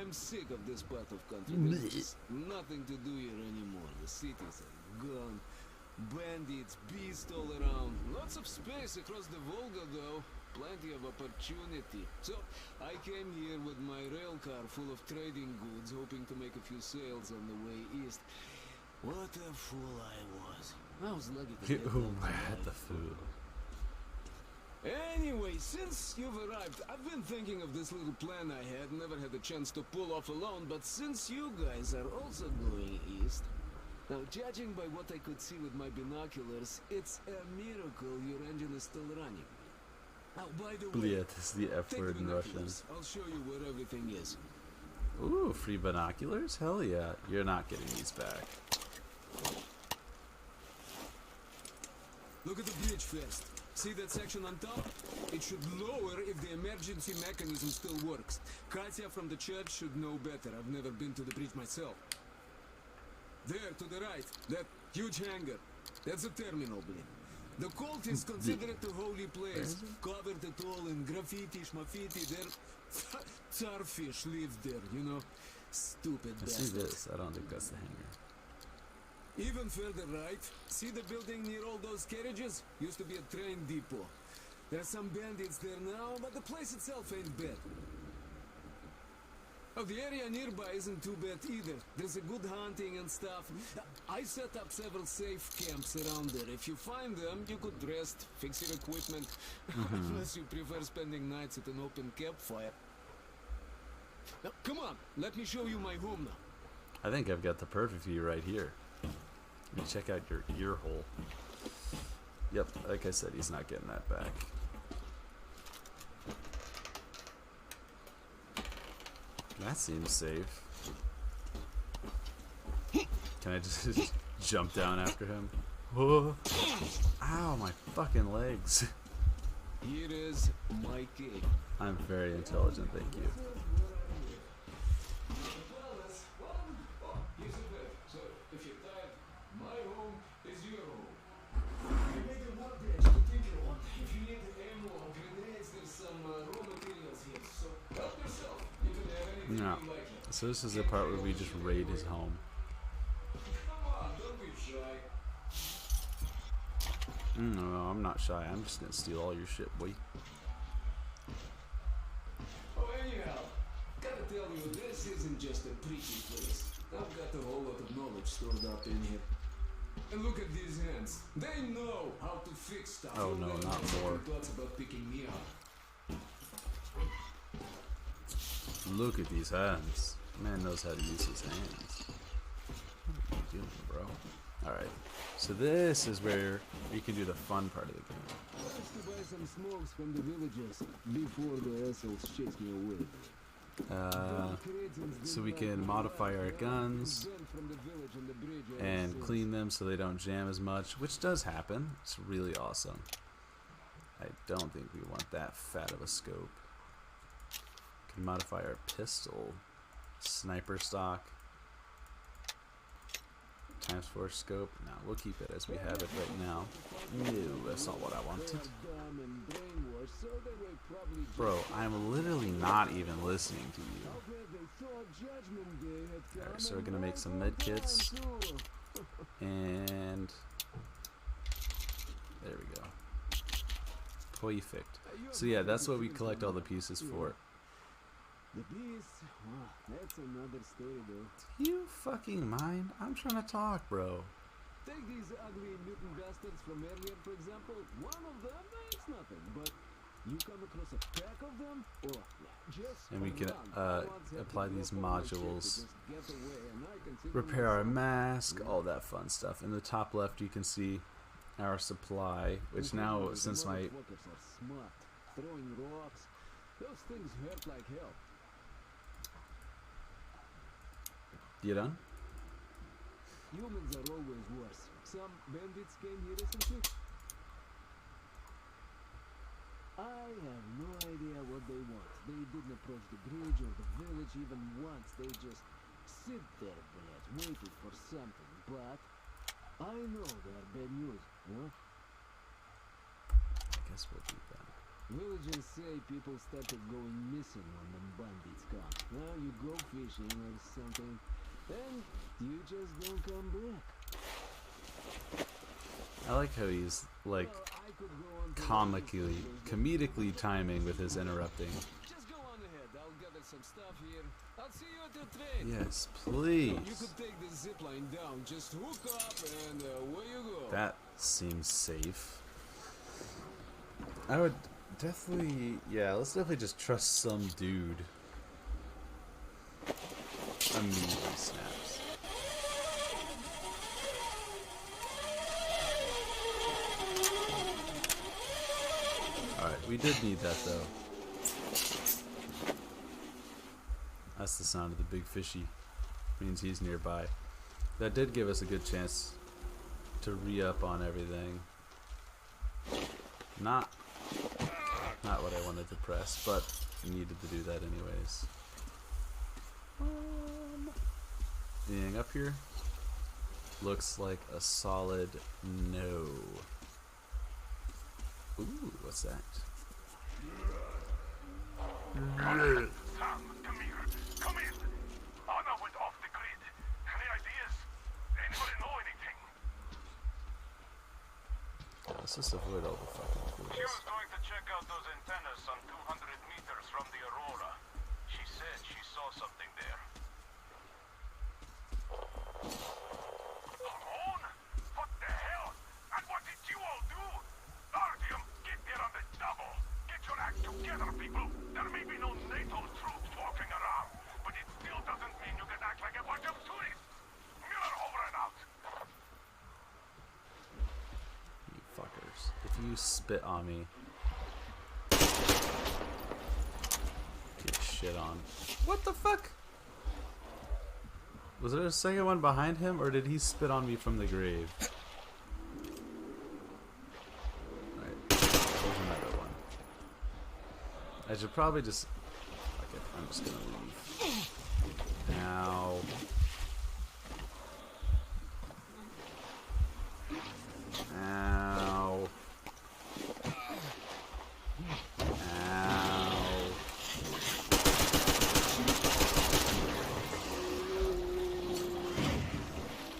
I'm sick of this part of country. There's nothing to do here anymore. The cities are gone. Bandits, beasts all around. Lots of space across the Volga though. Plenty of opportunity. So I came here with my rail car full of trading goods, hoping to make a few sales on the way east. What a fool I was. I was lucky to get the food. Anyway, since you've arrived, I've been thinking of this little plan I had. Never had a chance to pull off alone, but since you guys are also going east... Now, judging by what I could see with my binoculars, it's a miracle your engine is still running. Now, by the way... Bliet is the F word in Russian. I'll show you where everything is. Ooh, free binoculars? Hell yeah. You're not getting these back. Look at the bridge first. See that section on top? It should lower if the emergency mechanism still works. Katya from the church should know better. I've never been to the bridge myself. There, to the right, that huge hangar. That's a terminal, The cult is considered a holy place. Covered it all in graffiti, schmaffiti. There, Tsarfish lived there, you know. Stupid I see bastard. this. I don't think that's the hangar. Even further right, see the building near all those carriages? Used to be a train depot. There's some bandits there now, but the place itself ain't bad. Oh, the area nearby isn't too bad either. There's a good hunting and stuff. I set up several safe camps around there. If you find them, you could rest, fix your equipment. Unless you prefer spending nights at an open campfire. Now, come on, let me show you my home now. I think I've got the perfect view right here. Let me check out your ear hole. Yep, like I said, he's not getting that back. That seems safe. Can I just jump down after him? Whoa. Ow, my fucking legs. Here is my cake. I'm very intelligent, thank you. So if you're tired, my home is your home. I made a workbench to take you on. If you need ammo or grenades, there's some raw materials here. So help yourself. You can have anything No. you like. So this is the part where we just raid his home. Come on, don't be shy. No, I'm not shy. I'm just gonna steal all your shit, boy. Oh, anyhow, gotta tell you, this isn't just a pretty place. I've got a whole lot of knowledge stored up in here. And look at these hands. They know how to fix stuff. Oh no, not more. Thoughts about picking me up. Look at these hands. Man knows how to use his hands. What are you doing, bro? Alright. So this is where you can do the fun part of the game. Just to buy some smokes from the villagers before the assholes chase me away. So we can modify our guns and clean them so they don't jam as much, which does happen. It's really awesome. I don't think we want that fat of a scope. Can modify our pistol, sniper stock, ×4 scope. No, we'll keep it as we have it right now. No, that's not what I wanted. Bro, I'm literally not even listening to you. Alright, so we're gonna make some med kits. And there we go. Perfect. So yeah, that's what we collect all the pieces for. The beast, that's another story though. Do you fucking mind? I'm trying to talk, bro. Take these ugly mutant bastards from earlier, for example. One of them makes nothing, but you come across a pack of them, or just and we can apply these modules, repair our mask, all that fun stuff. In the top left, you can see our supply, which now, since my throwing rocks, those things hurt like hell. You done? Humans are always worse. Some bandits came here recently. I have no idea what they want. They didn't approach the bridge or the village even once. They just sit there, Brad, waiting for something. But I know they are bad news, huh? I guess we'll do that. Villagers say people started going missing when the bandits come. Now you go fishing or something, and you just don't come back. I like how he's like comedically timing with his interrupting. Just go on ahead. I'll gather some stuff here. I'll see you at the train. Yes, please. You could take the zip line down. Just hook up and away you go. That seems safe. I would definitely, yeah, let's definitely just trust some dude. Immediately snaps. Alright, we did need that though. That's the sound of the big fishy. Means he's nearby. That did give us a good chance to re-up on everything. Not what I wanted to press, but I needed to do that anyways. Anything up here? Looks like a solid no. Ooh, what's that? Sam, come here. Come in. Anna went off the grid. Any ideas? Anybody know anything? Let's just avoid all the fucking She fools. was going to check out those antennas some 200 meters from the Aurora. She said she saw something there. Alone? What the hell? And what did you all do? Artyom, get there on the double. Get your act together, people. There may be no NATO troops walking around, but it still doesn't mean you can act like a bunch of tourists. Miller over and out. you spit on me. Get shit on. What the fuck? Was there a second one behind him, or did he spit on me from the grave? Alright, there's another one. I should probably just... Okay, I'm just gonna leave. Now... Ow. Ow.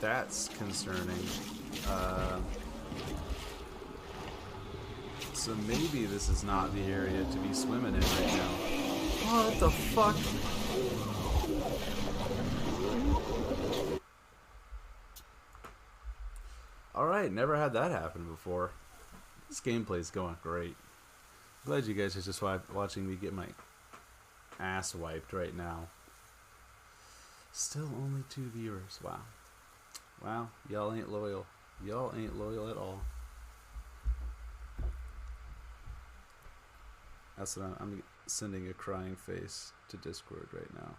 That's concerning. So maybe this is not the area to be swimming in right now. What the fuck? Alright, never had that happen before. This gameplay's going great. Glad you guys are just watching me get my ass wiped right now. Still only 2 viewers. Wow. Wow, y'all ain't loyal. Y'all ain't loyal at all. That's what I'm sending a crying face to Discord right now.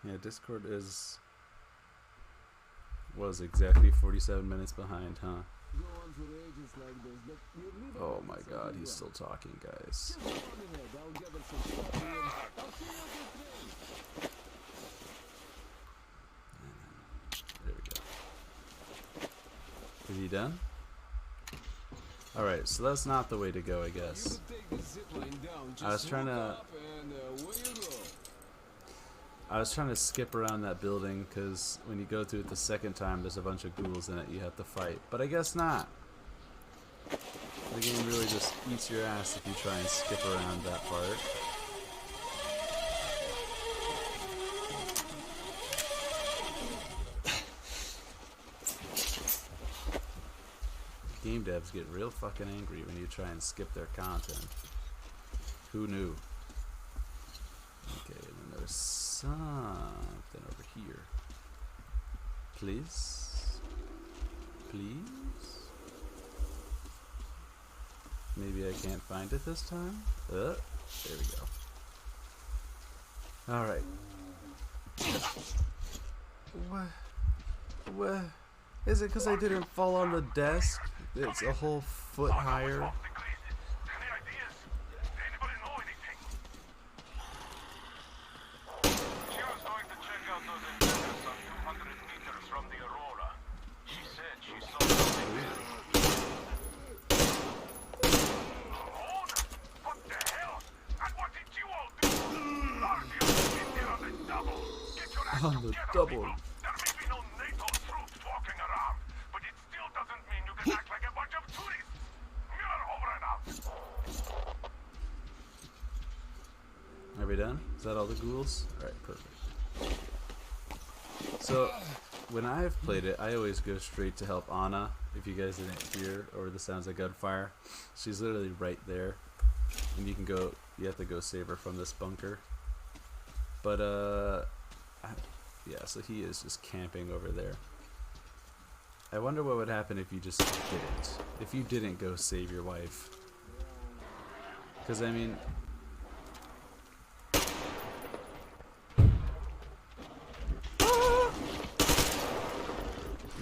Yeah, Discord was exactly 47 minutes behind, huh? Oh my god, he's still talking, guys. There we go. Is he done? Alright, so that's not the way to go, I guess. I was trying to skip around that building because when you go through it the second time, there's a bunch of ghouls in it you have to fight. But I guess not. The game really just eats your ass if you try and skip around that part. Game devs get real fucking angry when you try and skip their content. Who knew? Okay, and then there's something over here. Please? Please? Maybe I can't find it this time? There we go. Alright. What? Is it because I didn't fall on the desk? It's a whole foot higher. On the double. There may be no NATO troops walking around, but it still doesn't mean you can act like a bunch of tourists. Miller, over and out. Are we done? Is that all the ghouls? Alright, perfect. So, when I've played it, I always go straight to help Anna, if you guys didn't hear, or the sounds of gunfire. She's literally right there. And you have to go save her from this bunker. But, yeah, so he is just camping over there. I wonder what would happen if you just didn't. If you didn't go save your wife. Because, I mean... There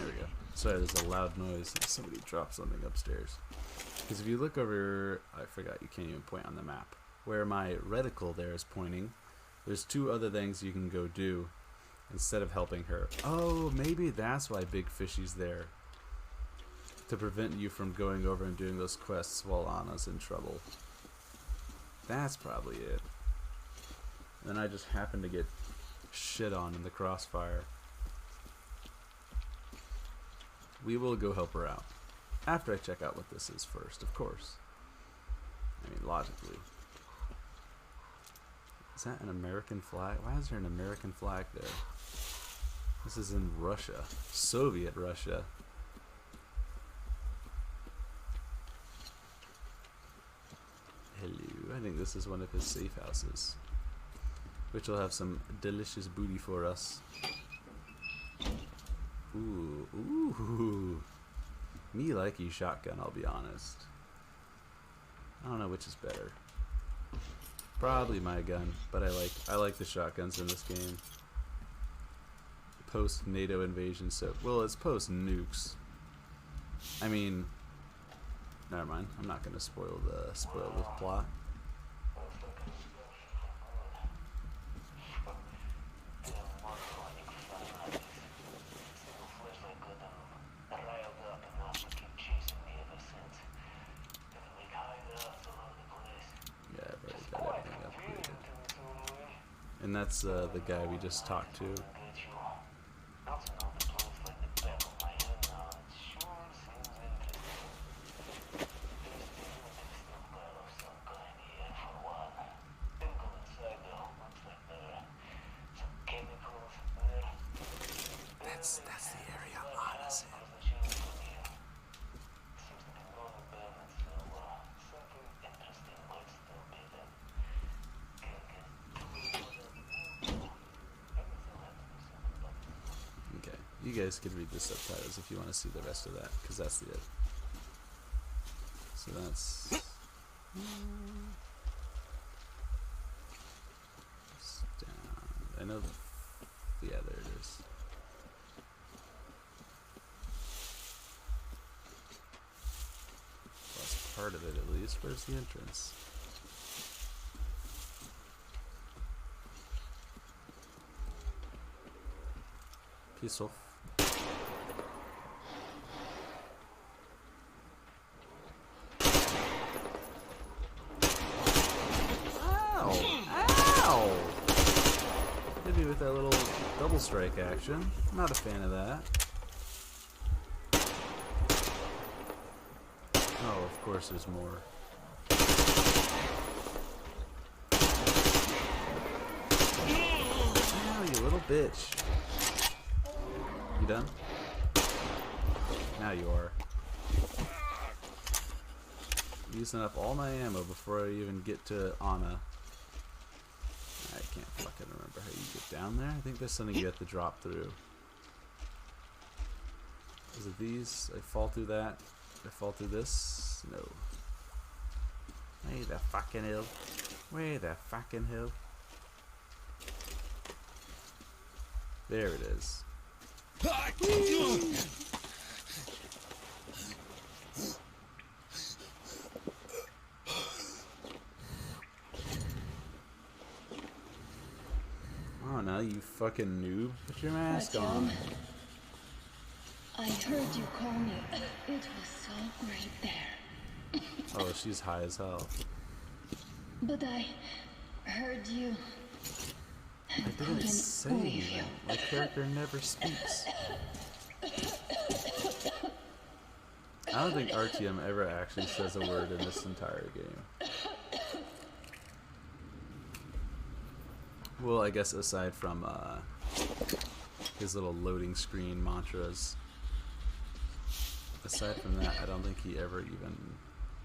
we go. Sorry, there's a loud noise. Somebody dropped something upstairs. Because if you look over... I forgot, you can't even point on the map. Where my reticle there is pointing, there's 2 other things you can go do instead of helping her. Oh, maybe that's why Big Fishy's there. To prevent you from going over and doing those quests while Anna's in trouble. That's probably it. And then I just happen to get shit on in the crossfire. We will go help her out. After I check out what this is first, of course. I mean, logically. Is that an American flag? Why is there an American flag there? This is in Russia. Soviet Russia. Hello. I think this is one of his safe houses. which will have some delicious booty for us. Ooh, ooh. Me likey shotgun, I'll be honest. I don't know which is better. Probably my gun, but I like the shotguns in this game. Post NATO invasion, so well, it's post nukes. I mean, never mind. I'm not gonna spoil the plot. And that's the guy we just talked to. That's the area Anna's in. Okay, you guys can read the subtitles if you want to see the rest of that, because that's it. So that's down. I know yeah, there it is. That's part of it, at least. Where's the entrance? Piss off. Ow! Ow! Hit me with that little double strike action. I'm not a fan of that. Oh, of course there's more. Ow, you little bitch. You done? Now you are. Using up all my ammo before I even get to Anna. I can't fucking remember how you get down there. I think there's something you have to drop through. Is it these? I fall through that? I fall through this? No. Where the fucking hell? Where the fucking hell? There it is. Oh, now you fucking noob. Put your mask on. I heard you call me. It was so great there. Oh, she's high as hell. But I heard you. I didn't say anything. My character never speaks. I don't think RTM ever actually says a word in this entire game. Well, I guess aside from his little loading screen mantras. Aside from that, I don't think he ever even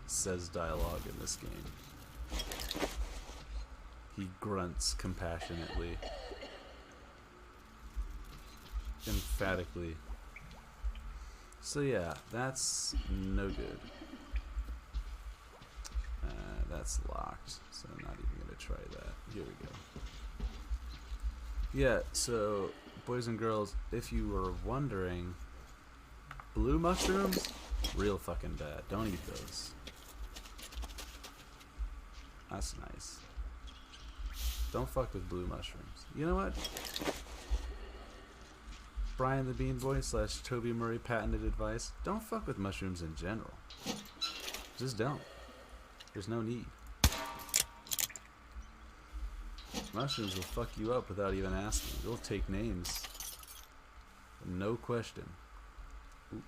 says dialogue in this game. He grunts compassionately. Emphatically. So yeah, that's no good. That's locked, so I'm not even going to try that. Here we go. Yeah, so, boys and girls, if you were wondering, blue mushrooms, real fucking bad. Don't eat those. That's nice. Don't fuck with blue mushrooms. You know what? Brian the Bean Boy / Toby Murray patented advice. Don't fuck with mushrooms in general. Just don't. There's no need. Mushrooms will fuck you up without even asking. They'll take names. No question. Ooh.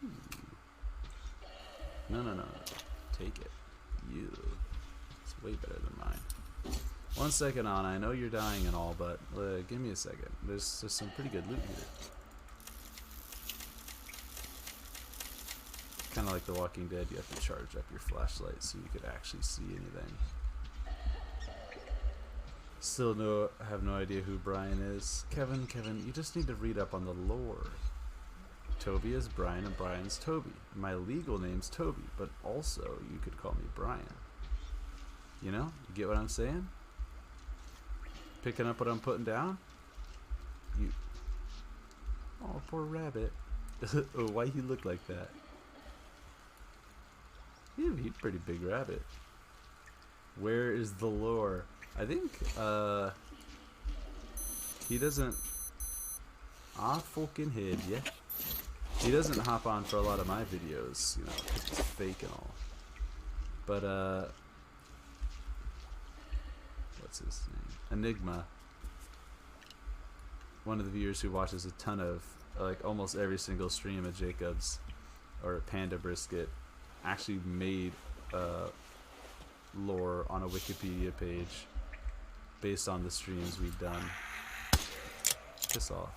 No. Take it. You. It's way better than mine. 1 second on. I know you're dying and all, but give me a second. There's some pretty good loot here. Kind of like The Walking Dead, you have to charge up your flashlight so you could actually see anything. Still have no idea who Brian is. Kevin, you just need to read up on the lore. Toby is Brian and Brian's Toby. My legal name's Toby, but also you could call me Brian. You know? You get what I'm saying? Picking up what I'm putting down? You... Oh, poor rabbit. Oh, why he look like that? He's a pretty big rabbit. Where is the lore? I think, he doesn't... Ah, fucking head, yeah. He doesn't hop on for a lot of my videos, you know, 'cause it's fake and all. But, what's his name? Enigma. One of the viewers who watches a ton of, like, almost every single stream of Jacob's or Panda Brisket actually made, lore on a Wikipedia page based on the streams we've done. Piss off.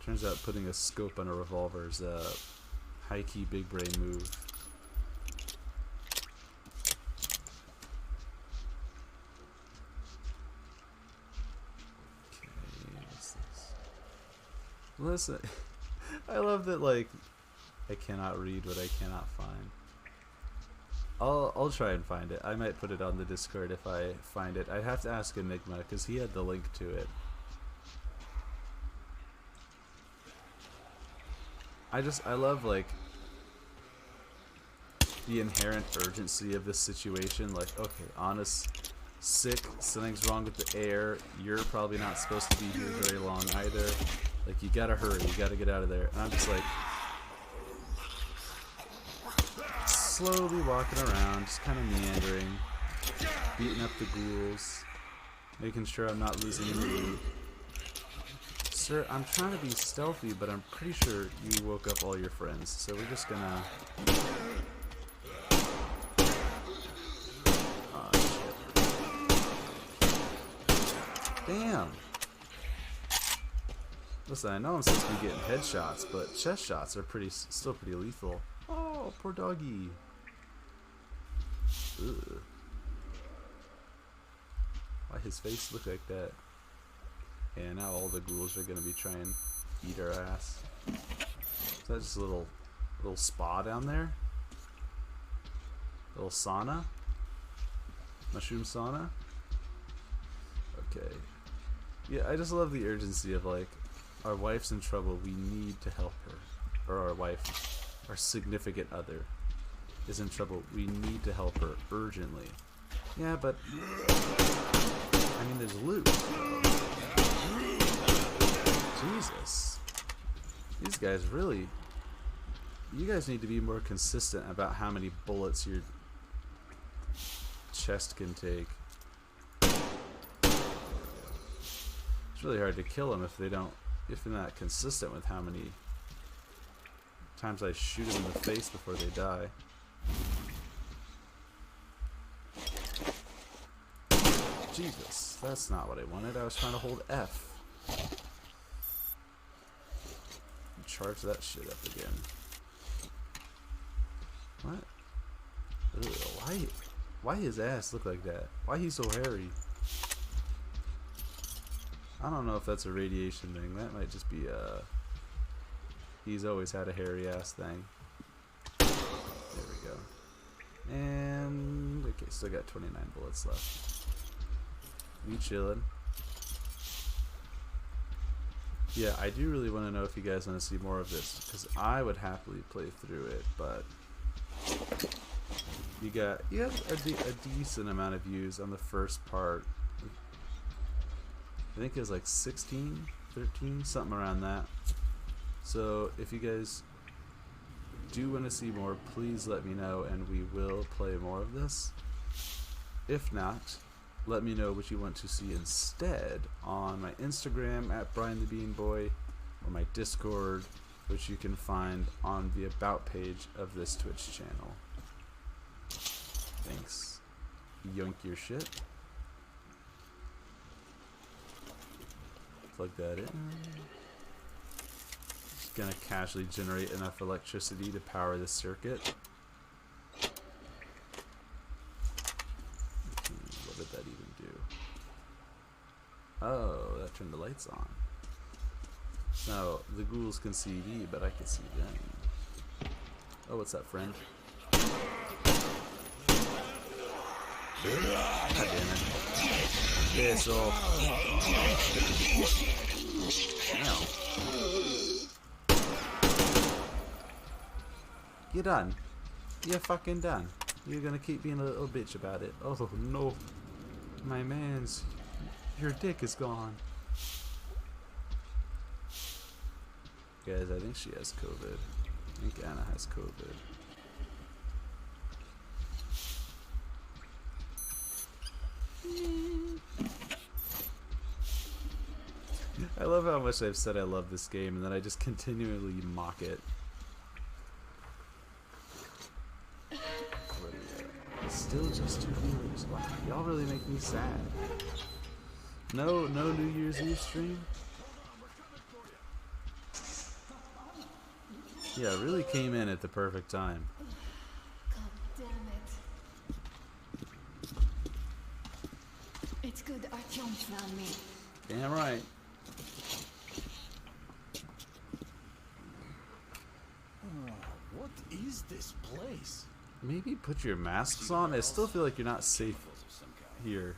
Turns out putting a scope on a revolver is a high-key big brain move. Okay, what's this? Listen, I love that, like, I cannot read what I cannot find. I'll try and find it. I might put it on the Discord if I find it. I have to ask Enigma because he had the link to it. I love, like, the inherent urgency of this situation. Like, okay, Anna's sick, something's wrong with the air, you're probably not supposed to be here very long either. Like, you gotta hurry, you gotta get out of there. And I'm just like, slowly walking around, just kind of meandering, beating up the ghouls, making sure I'm not losing any loot. Sir, I'm trying to be stealthy, but I'm pretty sure you woke up all your friends, so we're just gonna... Oh, shit. Damn! Listen, I know I'm supposed to be getting headshots, but chest shots are still pretty lethal. Oh, poor doggy. Ugh. Why his face look like that? And now all the ghouls are gonna be trying to eat our ass. Is that just a little spa down there? Little sauna? Mushroom sauna? Okay. Yeah, I just love the urgency of, like, our wife's in trouble, we need to help her. Or our wife, our significant other, is in trouble, we need to help her urgently. Yeah, but I mean, there's loot. Jesus. These guys really... You guys need to be more consistent about how many bullets your chest can take. It's really hard to kill them if they're not consistent with how many times I shoot them in the face before they die. Jesus, that's not what I wanted. I was trying to hold F. Charge that shit up again. What? Ugh, why his ass look like that? Why he's so hairy? I don't know if that's a radiation thing. That might just be he's always had a hairy ass thing. There we go. And okay, still got 29 bullets left. We chillin'. Yeah, I do really want to know if you guys want to see more of this, because I would happily play through it, but you have a decent amount of views on the first part. I think it was like 16, 13, something around that. So if you guys do want to see more, please let me know and we will play more of this. If not, let me know what you want to see instead on my Instagram at BrianTheBeanBoy or my Discord, which you can find on the About page of this Twitch channel. Thanks. Yoink your shit. Plug that in. Just gonna casually generate enough electricity to power the circuit. lights on. Now, the ghouls can see me, but I can see them. Oh, what's up, friend? God damn it. Piss off. Ow. You're done. You're fucking done. You're gonna keep being a little bitch about it. Oh no. My man's... Your dick is gone. Guys, I think she has COVID. I think Anna has COVID. I love how much I've said I love this game and then I just continually mock it. It's still just 2 viewers. Wow, y'all really make me sad. No New Year's Eve stream? Yeah, it really came in at the perfect time. God damn it. It's good Artyom found me. Damn right. What is this place? Maybe put your masks on? I still feel like you're not safe here.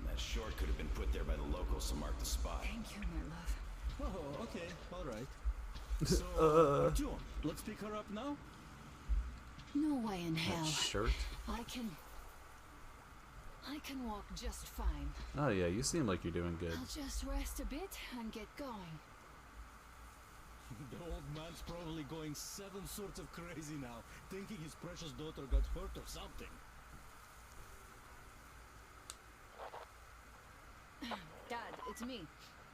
That short could have been put there by the locals to mark the spot. Thank you, my love. Oh, okay, all right. So, Artyom, let's pick her up now. No way in That hell. shirt? I can walk just fine. Oh yeah, you seem like you're doing good. I'll just rest a bit and get going. The old man's probably going 7 sorts of crazy now, thinking his precious daughter got hurt or something. Dad, it's me.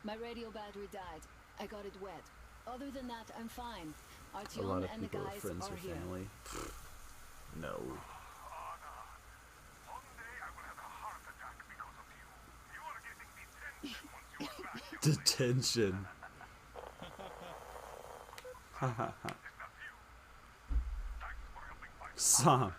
My radio battery died. I got it wet. Other than that, I'm fine. A lot Artyom of and the people are guys friends are with here. family. No. Detention. Sam.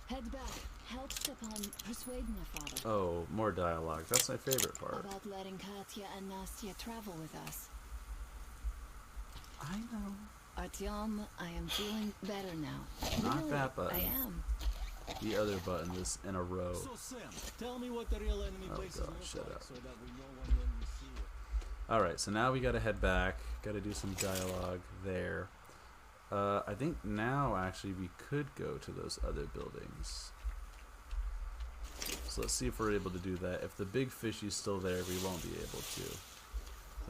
Head back. Help Stepan persuade my father. Oh, more dialogue. That's my favorite part. About letting Katya and Nastya travel with us. I know. Artyom, I am feeling better now. Not Really, that button. I am. The other button is in a row. So Sam, tell me what the real enemy Oh bases god, look shut like up. so that we know when we see it. Alright, so now we gotta head back. Gotta do some dialogue there. I think now actually we could go to those other buildings. So let's see if we're able to do that. If the big fishy's still there, we won't be able to.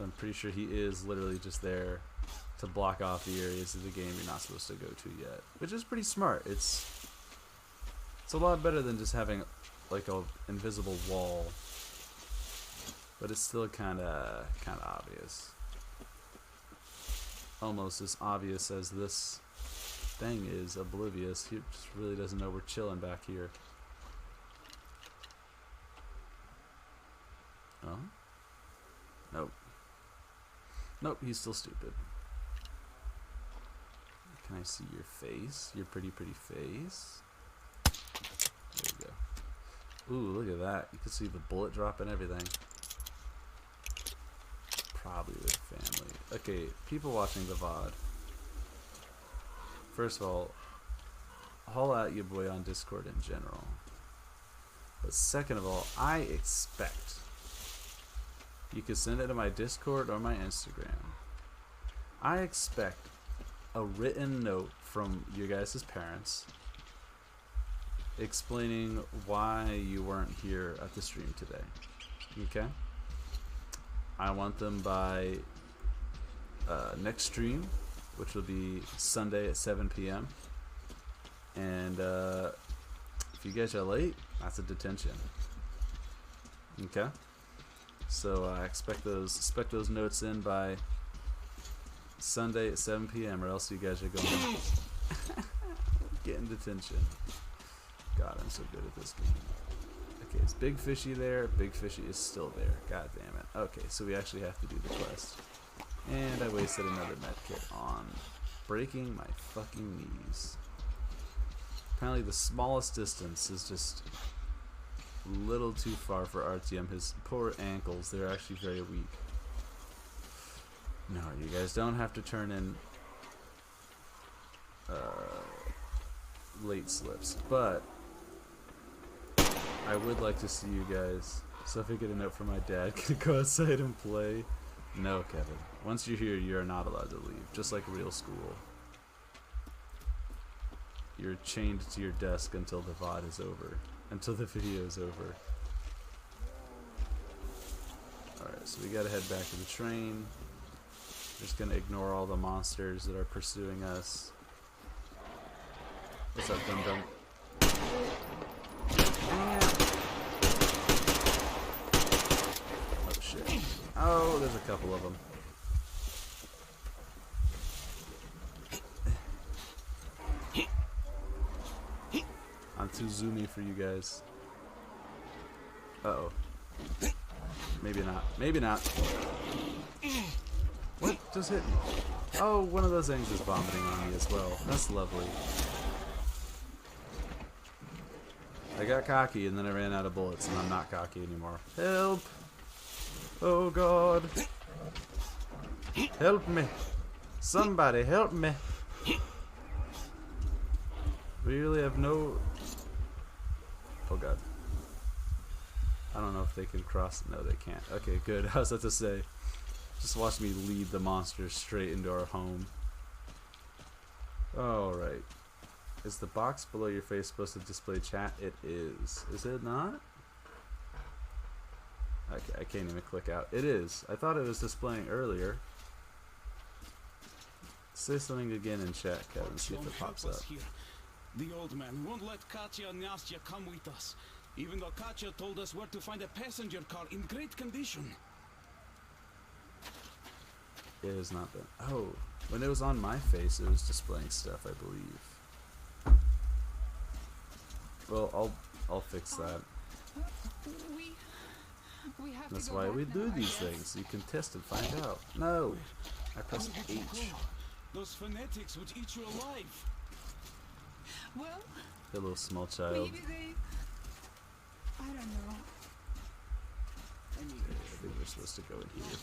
I'm pretty sure he is literally just there to block off the areas of the game you're not supposed to go to yet. Which is pretty smart. It's a lot better than just having like a invisible wall. But it's still kinda obvious. Almost as obvious as this thing is oblivious. He just really doesn't know we're chilling back here. Oh? Nope. Nope, he's still stupid. Can I see your face? Your pretty face? There we go. Ooh, look at that. You can see the bullet drop and everything. Probably with family. Okay, people watching the VOD. First of all, haul out your boy on Discord in general. But second of all, I expect you can send it to my Discord or my Instagram. I expect a written note from your guys' parents explaining why you weren't here at the stream today. Okay? I want them by next stream, which will be Sunday at 7 p.m. And if you guys are late, that's a detention. Okay? So I expect those notes in by Sunday at 7 p.m. or else you guys are going to get in detention. God God, I'm so good at this game. Okay, is Big Fishy there? Big Fishy is still there. God damn it. Okay, so we actually have to do the quest. And I wasted another medkit on breaking my fucking knees. Apparently the smallest distance is just a little too far for RTM. His poor ankles, they're actually very weak. No, you guys don't have to turn in late slips, but I would like to see you guys. So if I get a note from my dad, can I go outside and play? No, Kevin. Once you're here, you're not allowed to leave, just like real school. You're chained to your desk until the VOD is over, until the video is over. Alright, so we gotta head back to the train. Just gonna ignore all the monsters that are pursuing us. What's up, Dum Dum? Oh shit. Oh, there's a couple of them. I'm too zoomy for you guys. Uh-oh. Maybe not. Maybe not. What just hit me? Oh, one of those things is vomiting on me as well. That's lovely. I got cocky and then I ran out of bullets and I'm not cocky anymore. Help! Oh God! Help me! Somebody help me! We really have no... Oh God. I don't know if they can cross... No, they can't. Okay, good. I was about to say. Just watch me lead the monsters straight into our home. Alright. Is the box below your face supposed to display chat? It is. Is it not? Okay, I can't even click out. It is. I thought it was displaying earlier. Say something again in chat, Kevin, see if it pops up. Here. The old man won't let Katya and Nastya come with us, even though Katya told us where to find a passenger car in great condition. It is not that. Oh, when it was on my face, it was displaying stuff, I believe. Well, I'll fix that. We have That's to go why back we now, do I these guess. things. You can test and find out. No, I pressed H. Those fanatics would eat you alive. Well, Hello, small child. maybe they... I don't know. I think we're supposed to go in here.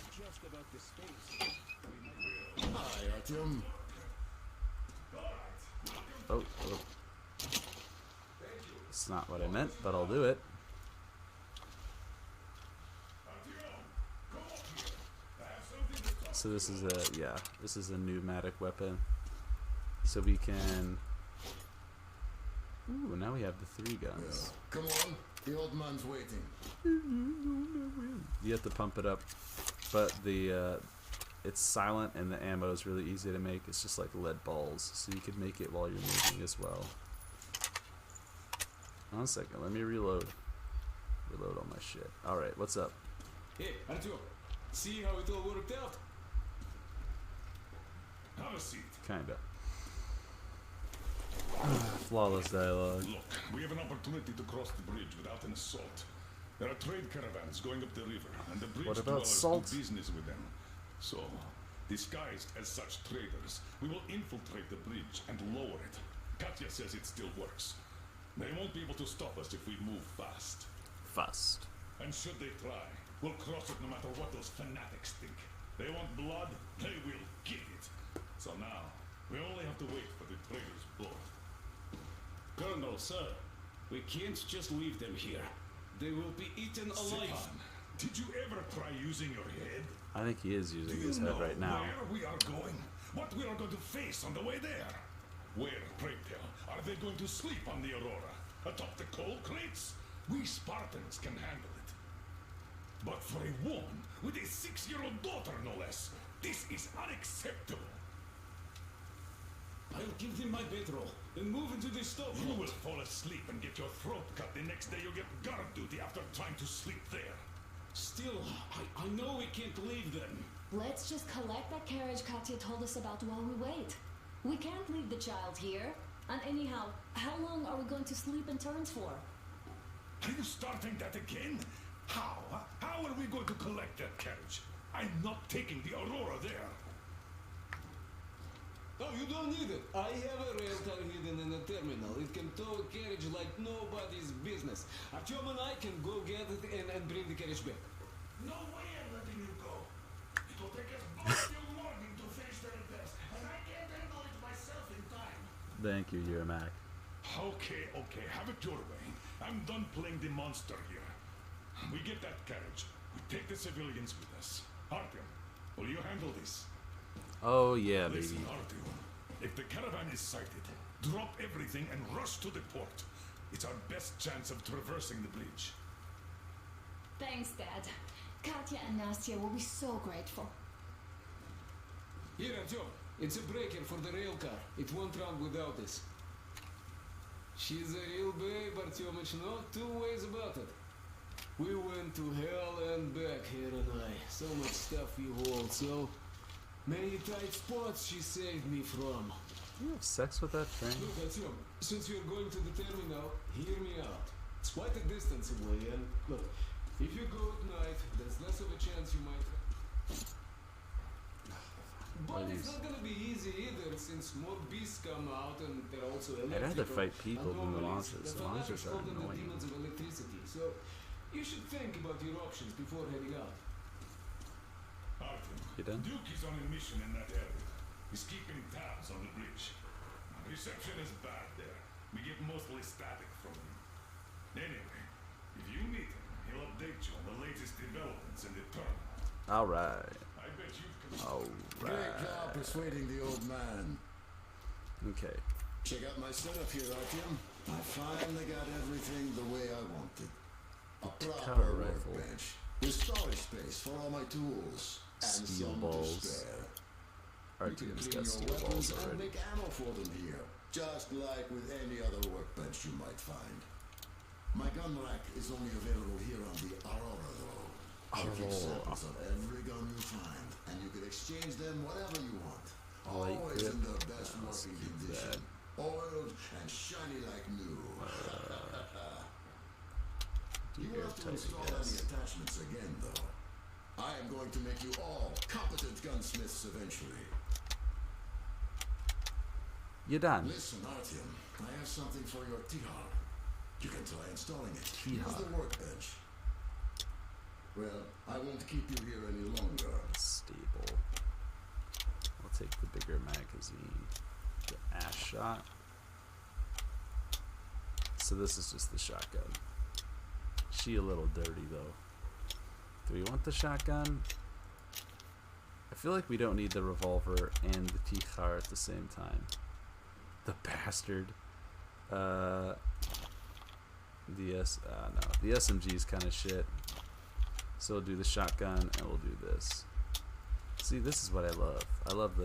Hi, Artyom. Oh, oh. It's not what I meant, but I'll do it. So this is a, yeah, this is a pneumatic weapon. So we can... Ooh, now we have the 3 guns. Come on, the old man's waiting. You have to pump it up, but the it's silent and the ammo is really easy to make. It's just like lead balls, so you can make it while you're moving as well. 1 second, let me reload. Reload all my shit. Alright, what's up? Hey, Artyom, see how it all worked out? Have a seat. Kinda. Flawless dialogue. Look, we have an opportunity to cross the bridge without an assault. There are trade caravans going up the river, and the bridge What about dwellers salt? do business with them. So, disguised as such traders, we will infiltrate the bridge and lower it. Katya says it still works. They won't be able to stop us if we move fast. Fast. And should they try, we'll cross it no matter what those fanatics think. They want blood, they will get it. So now, we only have to wait for the traders' blood. Colonel, sir, we can't just leave them here. They will be eaten alive. Sipan, did you ever try using your head? I think he is using Do his you head know right now. where we are going? What we are going to face on the way there? Where, pray tell, are they going to sleep on the Aurora? Atop the coal crates? We Spartans can handle it. But for a woman with a 6-year-old daughter, no less, this is unacceptable. I'll give them my bedroll and move into the stove. You will fall asleep and get your throat cut the next day you get guard duty after trying to sleep there. Still, I know we can't leave them. Let's just collect that carriage Katya told us about while we wait. We can't leave the child here. And anyhow, how long are we going to sleep in turns for? Are you starting that again? How? How are we going to collect that carriage? I'm not taking the Aurora there. Oh, you don't need it. I have a rail car hidden in the terminal. It can tow a carriage like nobody's business. Artyom and I can go get it and bring the carriage back. No way I'm letting you go. It will take us both till morning to finish the repairs, and I can't handle it myself in time. Thank you, Yermak. Okay, have it your way. I'm done playing the monster here. We get that carriage. We take the civilians with us. Artyom, will you handle this? Oh yeah, Listen, baby. Artyom, if the caravan is sighted, drop everything and rush to the port. It's our best chance of traversing the bridge. Thanks, Dad. Katya and Nastya will be so grateful. Here, Artyom. It's a breaker for the rail car. It won't run without this. She's a real babe, Artyomich, no two ways about it. We went to hell and back, her and I. So much stuff you hold, so many tight spots she saved me from. You have sex with that train? Look, Artyom, since you're going to the terminal, hear me out. It's quite a distance away, and look, if you go at night, there's less of a chance you might... But it's not gonna be easy either, since more beasts come out and they're also electrical. I'd rather fight people than the monsters. The The monsters are called them the annoying. demons of electricity, so you should think about your options before heading out. Artyom, You done? Duke is on a mission in that area. He's keeping tabs on the bridge. Reception is bad there. We get mostly static from him. Anyway, if you meet him, he'll update you on the latest developments in the terminal. Alright. I bet you've Great job persuading the old man. Okay. Check out my setup here, Artyom. I finally got everything the way I wanted. A proper rifle. workbench with storage space for all my tools and Steel some balls. to spare. You can Artyom's clean got your steel balls weapons and already. make ammo for them here, just like with any other workbench you might find. My gun rack is only available here on the Aurora, though. I'll keep samples of every gun you find, and you can exchange them whatever you want. Light Always grip. in the best working condition. Oiled and shiny like new. You have to install any attachments again, though. I am going to make you all competent gunsmiths eventually. You done? Listen, Artyom, I have something for your Tihar. You can try installing it. Tihar. Use the workbench. Well, I won't keep you here any longer. Stable. I'll take the bigger magazine. The ass shot. So this is just the shotgun. She a little dirty though. Do we want the shotgun? I feel like we don't need the revolver and the Tikhar at the same time. The bastard. No. The SMG is kind of shit. So we'll do the shotgun and we'll do this. See, this is what I love. I love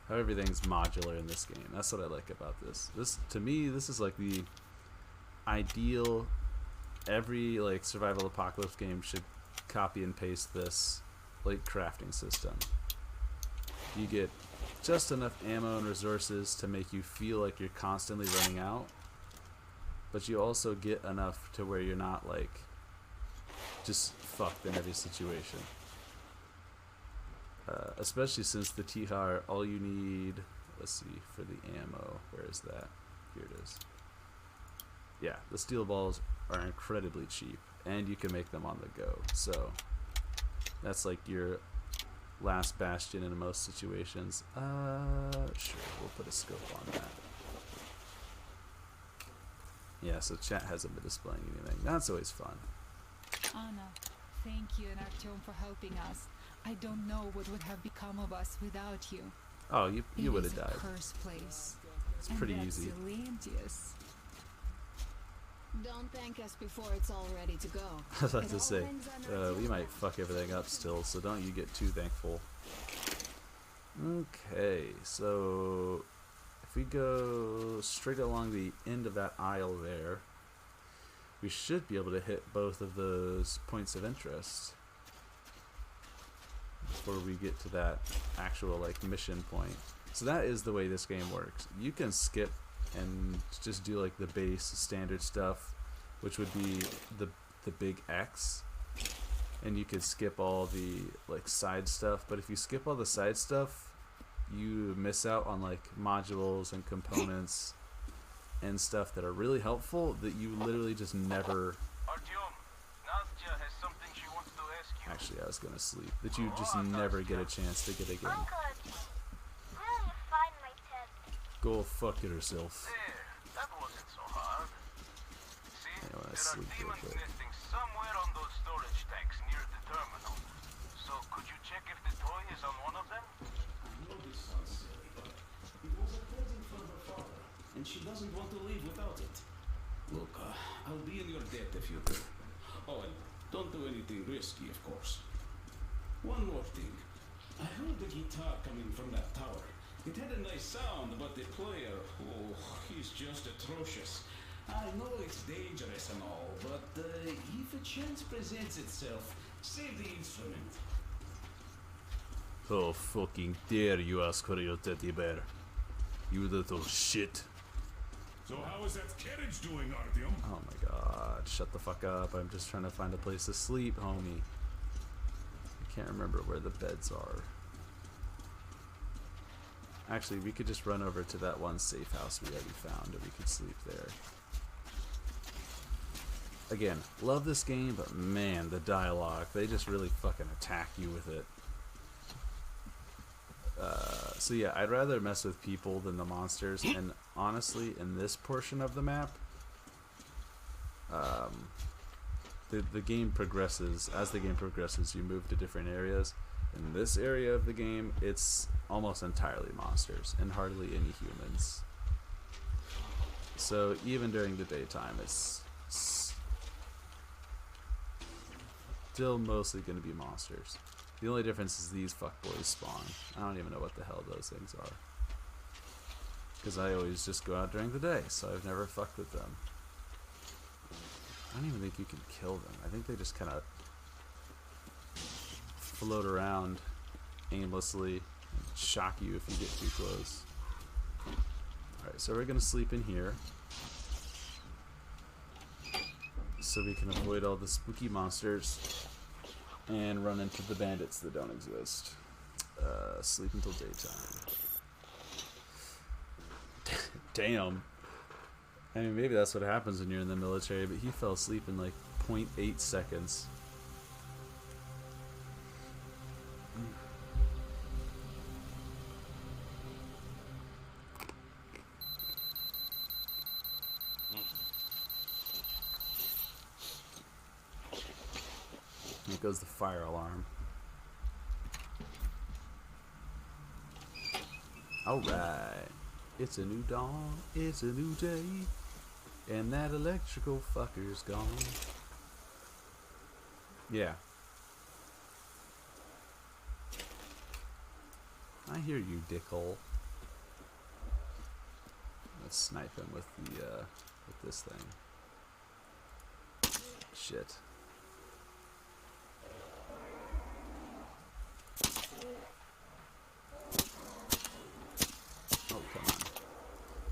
how everything's modular in this game. That's what I like about this. To me, this is like the ideal. Every like survival apocalypse game should copy and paste this like crafting system. You get just enough ammo and resources to make you feel like you're constantly running out, but you also get enough to where you're not like just fucked in every situation. Especially since the Tihar, all you need, let's see, for the ammo, where is that? Here it is. Yeah, the steel balls are incredibly cheap, and you can make them on the go. So that's like your last bastion in most situations. Sure, we'll put a scope on that. Yeah, so chat hasn't been displaying anything. That's always fun. Anna, thank you and Artyom for helping us. I don't know what would have become of us without you. Oh, you would have died. Cursed place. It's pretty and easy. Atlantis. Don't thank us before it's all ready to go. I was about to say, we might fuck everything up still, so don't you get too thankful. Okay, so if we go straight along the end of that aisle there, we should be able to hit both of those points of interest before we get to that actual like mission point. So that is the way this game works. You can skip and just do like the base standard stuff, which would be the big X, and you could skip all the like side stuff. But if you skip all the side stuff, you miss out on like modules and components and stuff that are really helpful that you literally just never. Artyom, Nastya has something she wants to ask you. Actually, I was gonna sleep. That you just never get a chance to get again. Uncle, where will you find my tent? Go fuck yourself. There, that wasn't so hard. See, I wanna there are sleep real demons quick. nesting somewhere on those storage tanks near the terminal. So could you check if the toy is on one of them? I know this sounds silly, but it was a present from her father, and she doesn't want to leave without it. Look, I'll be in your debt if you do. Oh, and don't do anything risky, of course. One more thing. I heard the guitar coming from that tower. It had a nice sound, but the player, oh, he's just atrocious. I know it's dangerous and all, but if a chance presents itself, save the instrument. How fucking dare you ask for your teddy bear? You little shit. So how is that carriage doing, Artyom? Oh my god, shut the fuck up. I'm just trying to find a place to sleep, homie. I can't remember where the beds are. Actually, we could just run over to that one safe house we already found and we could sleep there. Again, love this game, but man, the dialogue, they just really fucking attack you with it. So yeah, I'd rather mess with people than the monsters, and honestly, in this portion of the map, the game progresses. As the game progresses, you move to different areas. In this area of the game, it's almost entirely monsters, and hardly any humans. So even during the daytime, it's still mostly going to be monsters. The only difference is these fuckboys spawn. I don't even know what the hell those things are. Because I always just go out during the day, so I've never fucked with them. I don't even think you can kill them. I think they just kind of float around aimlessly and shock you if you get too close. Alright, so we're going to sleep in here. So we can avoid all the spooky monsters and run into the bandits that don't exist. Sleep until daytime. Damn. I mean, maybe that's what happens when you're in the military, but he fell asleep in like 0.8 seconds. Here goes the fire alarm. Alright. It's a new dawn, it's a new day, and that electrical fucker's gone. Yeah. I hear you, dickhole. Let's snipe him with the, with this thing. Shit. Oh, come on.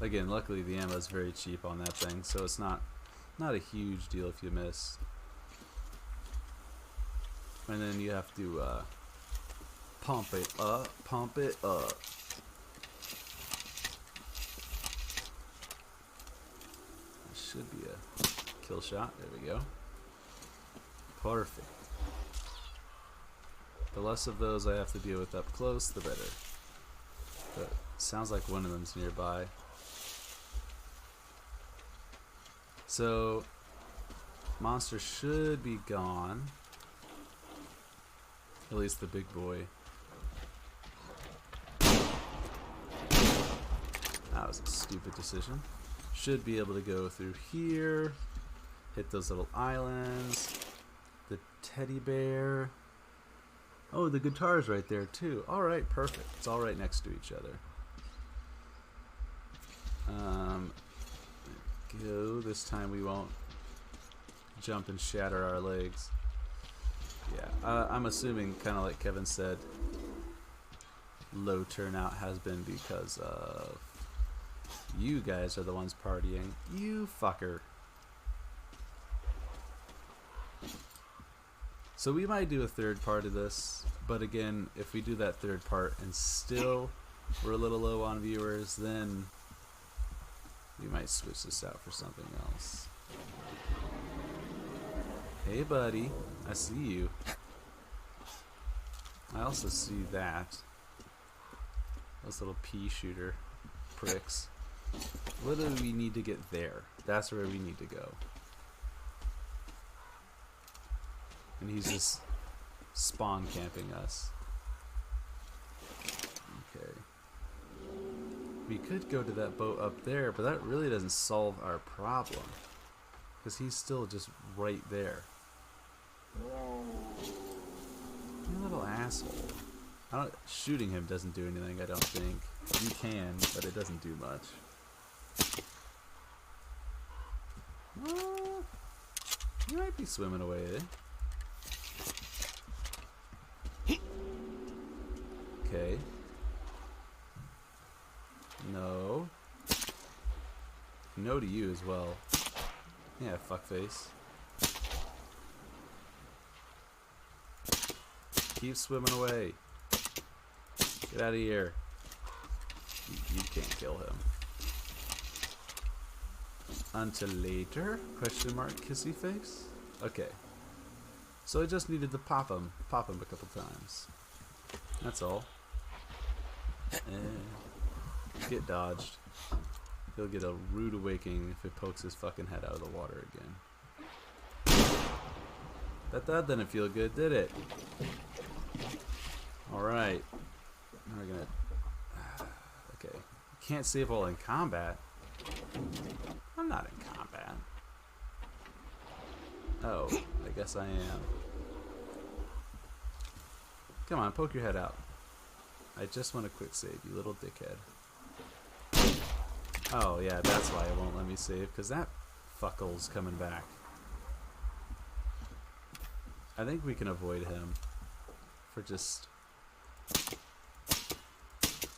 Again, luckily the ammo is very cheap on that thing, so it's not a huge deal if you miss. And then you have to pump it up, pump it up. That should be a kill shot. There we go. Perfect. The less of those I have to deal with up close, the better. But sounds like one of them's nearby. So, monster should be gone. At least the big boy. That was a stupid decision. Should be able to go through here. Hit those little islands. The teddy bear. Oh, the guitar's right there too. Alright, perfect. It's all right next to each other. Go. This time we won't jump and shatter our legs. Yeah, I'm assuming, kind of like Kevin said, low turnout has been because of you guys are the ones partying. You fucker. So we might do a third part of this, but again, if we do that third part and still we're a little low on viewers, then we might switch this out for something else. Hey buddy, I see you. I also see that. Those little pea shooter pricks. What do we need to get there? That's where we need to go. And he's just spawn camping us. Okay. We could go to that boat up there, but that really doesn't solve our problem. Because he's still just right there. You little asshole. Shooting him doesn't do anything, I don't think. You can, but it doesn't do much. Well, you might be swimming away, eh? Okay. No. No to you as well. Yeah, fuckface. Keep swimming away. Get out of here. You can't kill him. Until later? Question mark, kissy face? Okay. So I just needed to pop him a couple times. That's all. Get dodged. He'll get a rude awakening if it pokes his fucking head out of the water again. That didn't feel good, did it? Alright. We're gonna... Okay. Can't save while in combat. I'm not in combat. Oh, I guess I am. Come on, poke your head out. I just want a quick save, you little dickhead. Oh, yeah, that's why it won't let me save, because that fuckle's coming back. I think we can avoid him for just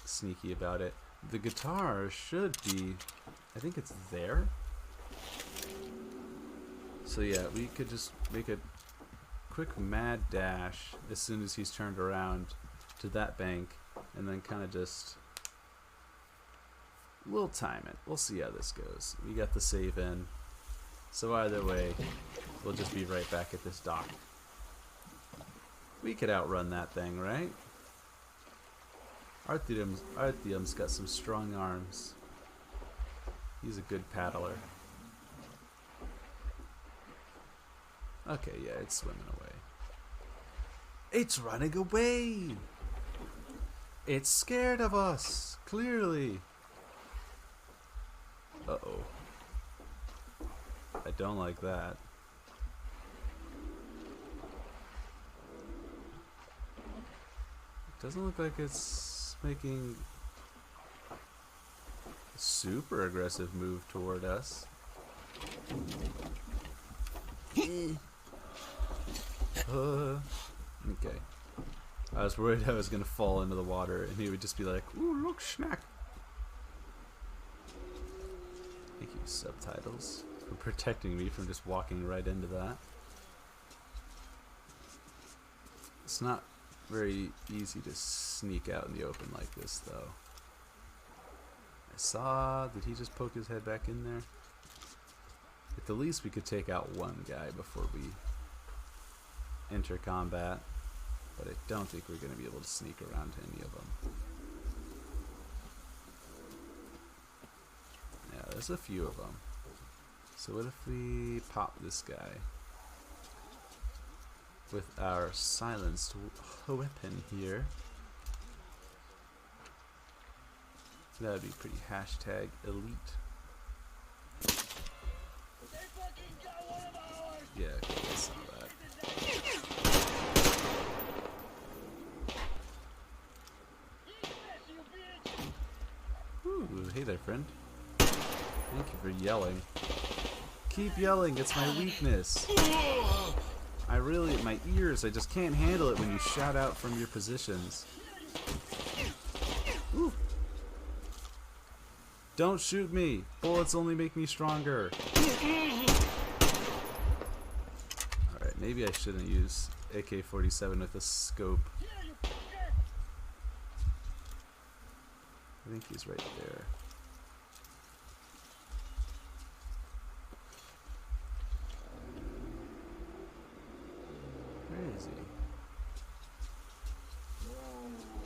sneaky about it. The guitar should be... I think it's there. So yeah, we could just make a quick mad dash as soon as he's turned around to that bank, and then kind of just... We'll time it. We'll see how this goes. We got the save in. So either way, we'll just be right back at this dock. We could outrun that thing, right? Artyom's got some strong arms. He's a good paddler. Okay, yeah, it's swimming away. It's running away! It's scared of us, clearly. Uh-oh. I don't like that. Doesn't look like it's making a super aggressive move toward us. Okay. I was worried I was gonna fall into the water and he would just be like, "Ooh, look, snack." Thank you, subtitles, for protecting me from just walking right into that. It's not very easy to sneak out in the open like this, though. I saw... Did he just poke his head back in there? At the least we could take out one guy before we enter combat, but I don't think we're going to be able to sneak around to any of them. Yeah, there's a few of them. So what if we pop this guy with our silenced weapon here? That would be pretty #elite. Yeah, I saw that. Ooh, hey there, friend. Thank you for yelling. Keep yelling, it's my weakness. My ears, I just can't handle it when you shout out from your positions. Ooh. Don't shoot me. Bullets only make me stronger. Alright, maybe I shouldn't use AK-47 with a scope. I think he's right there. Where is he?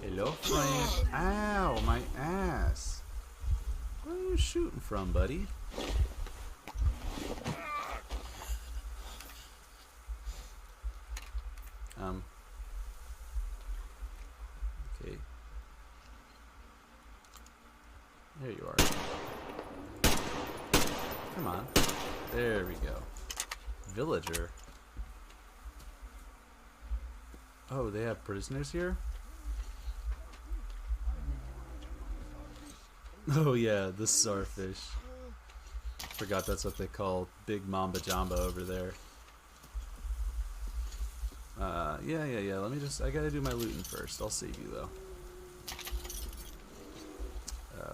Hello, friend. Ow, my ass. Where are you shooting from, buddy? Okay. There you are. Come on. There we go. Villager. Oh, they have prisoners here? Oh yeah, the starfish. Forgot that's what they call Big Mamba Jamba over there. Yeah. Let me just... I gotta do my looting first. I'll save you, though.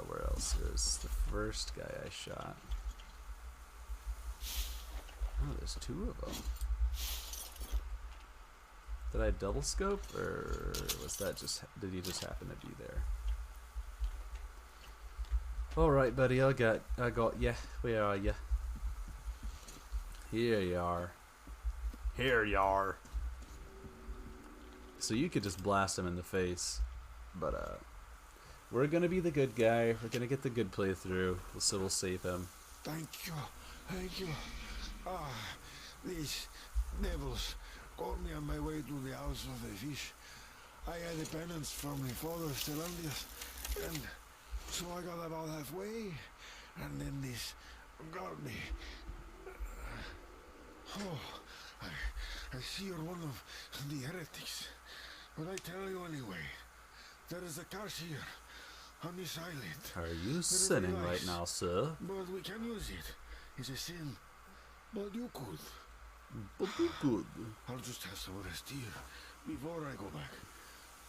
Where else? There's the first guy I shot. Oh, there's two of them. Did I double scope, or was that just... Did he just happen to be there? Alright, buddy, I got ya. Where are ya? Here you are. Here you are. So you could just blast him in the face. But, we're gonna be the good guy. We're gonna get the good playthrough. So we'll save him. Thank you. Thank you. These devils caught me on my way to the house of the fish. I had a penance from my father, Stellandius, and so I got about halfway, and then this got me. I see you're one of the heretics, but I tell you anyway, there is a cache here on this island. Are you sinning right now, sir? But we can use it. It's a sin, but you could. But you could. I'll just have some rest here before I go back.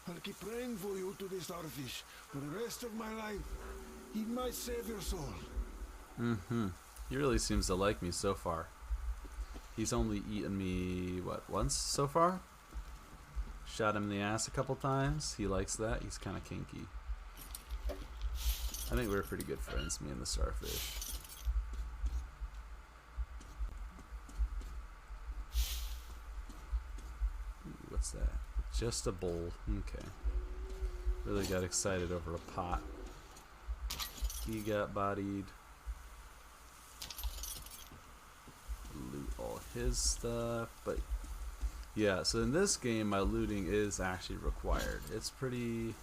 I'll keep praying for you to the starfish for the rest of my life. He might save your soul. Mm-hmm. He really seems to like me so far. He's only eaten me, what, once so far? Shot him in the ass a couple times. He likes that. He's kind of kinky. I think we're pretty good friends, me and the starfish. Ooh, what's that? Just a bowl. Okay. Really got excited over a pot. He got bodied. Loot all his stuff. But yeah, so in this game my looting is actually required. It's pretty...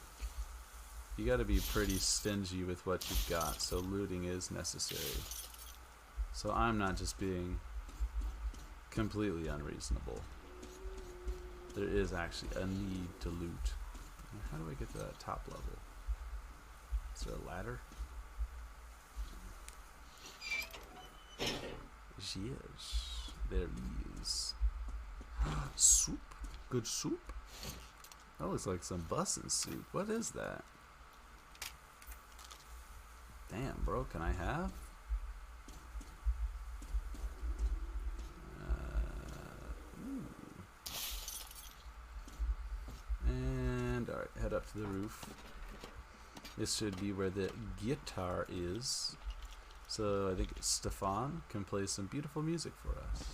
You gotta be pretty stingy with what you've got, so looting is necessary. So I'm not just being completely unreasonable. There is actually a need to loot. How do I get to that top level? Is there a ladder? Yes, there is. Soup? Good soup? That looks like some bussin' soup. What is that? Damn, bro, can I have? And alright, head up to the roof. This should be where the guitar is. So I think Stefan can play some beautiful music for us.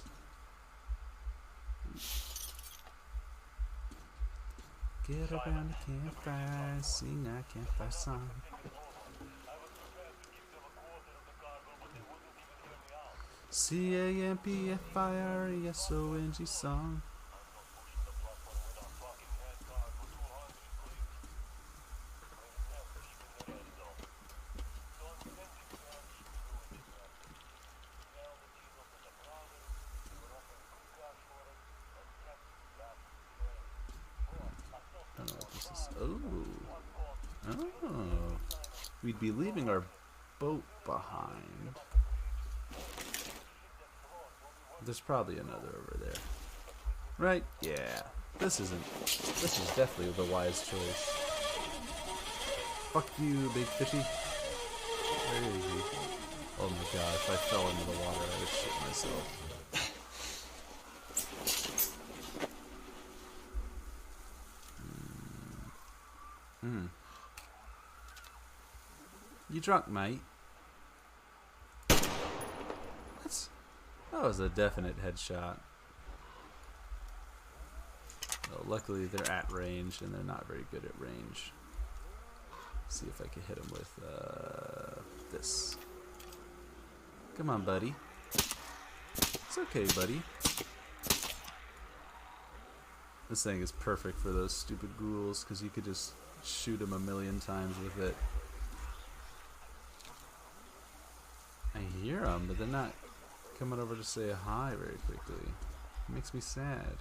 Get around the campfire, sing our campfire song. CAMPFIRESONG song. Oh, we'd be leaving our boat behind. There's probably another over there. Right? Yeah. This is definitely the wise choice. Fuck you, big fishy. Where is he? Oh my god, if I fell into the water, I would shit myself. You drunk, mate? What? That was a definite headshot. Well, luckily they're at range, and they're not very good at range. Let's see if I can hit him with this. Come on, buddy. It's okay, buddy. This thing is perfect for those stupid ghouls, because you could just shoot them a million times with it. I hear them, but they're not coming over to say hi very quickly. It makes me sad.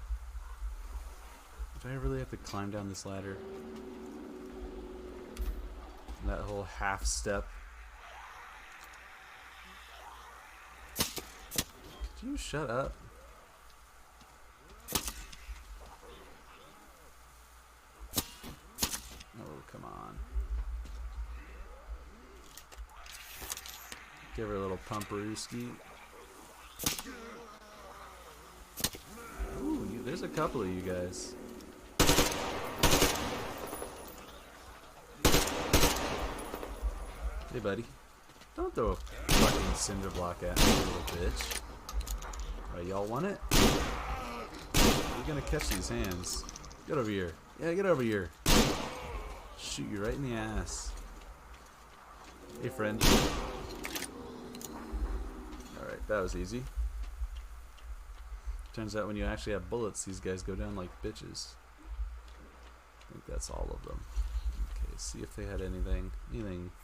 Do I really have to climb down this ladder? That whole half step. Could you shut up? Oh, come on. Give her a little pumperooski. Ooh, there's a couple of you guys. Hey, buddy. Don't throw a fucking cinder block at me, you little bitch. Alright, y'all want it? You're gonna catch these hands. Get over here. Yeah, get over here. Shoot you right in the ass. Hey, friend. Alright, that was easy. Turns out when you actually have bullets, these guys go down like bitches. I think that's all of them. Okay, see if they had anything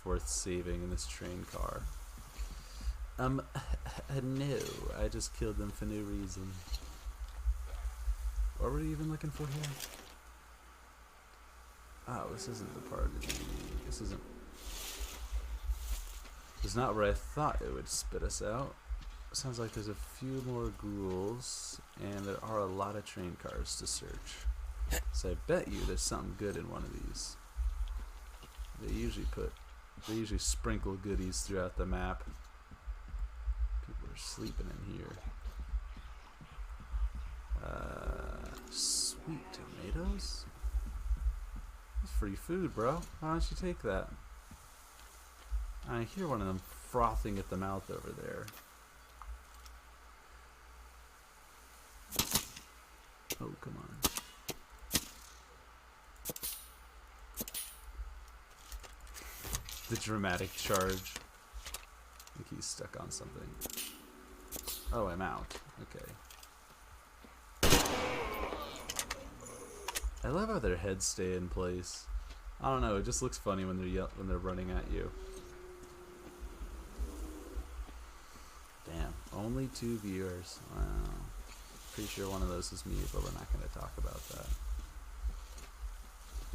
worth saving in this train car. No, I just killed them for no reason. What were we even looking for here? Oh, this isn't the part of the... This isn't... It's not where I thought it would spit us out. Sounds like there's a few more ghouls, and there are a lot of train cars to search. So I bet you there's something good in one of these. They usually sprinkle goodies throughout the map. People are sleeping in here. Sweet tomatoes? That's free food, bro. Why don't you take that? I hear one of them frothing at the mouth over there. Oh, come on. The dramatic charge. I think he's stuck on something. Oh, I'm out. Okay. I love how their heads stay in place. I don't know, it just looks funny when they're running at you. Damn, only 2 viewers. Wow. Pretty sure one of those is me, but we're not going to talk about that.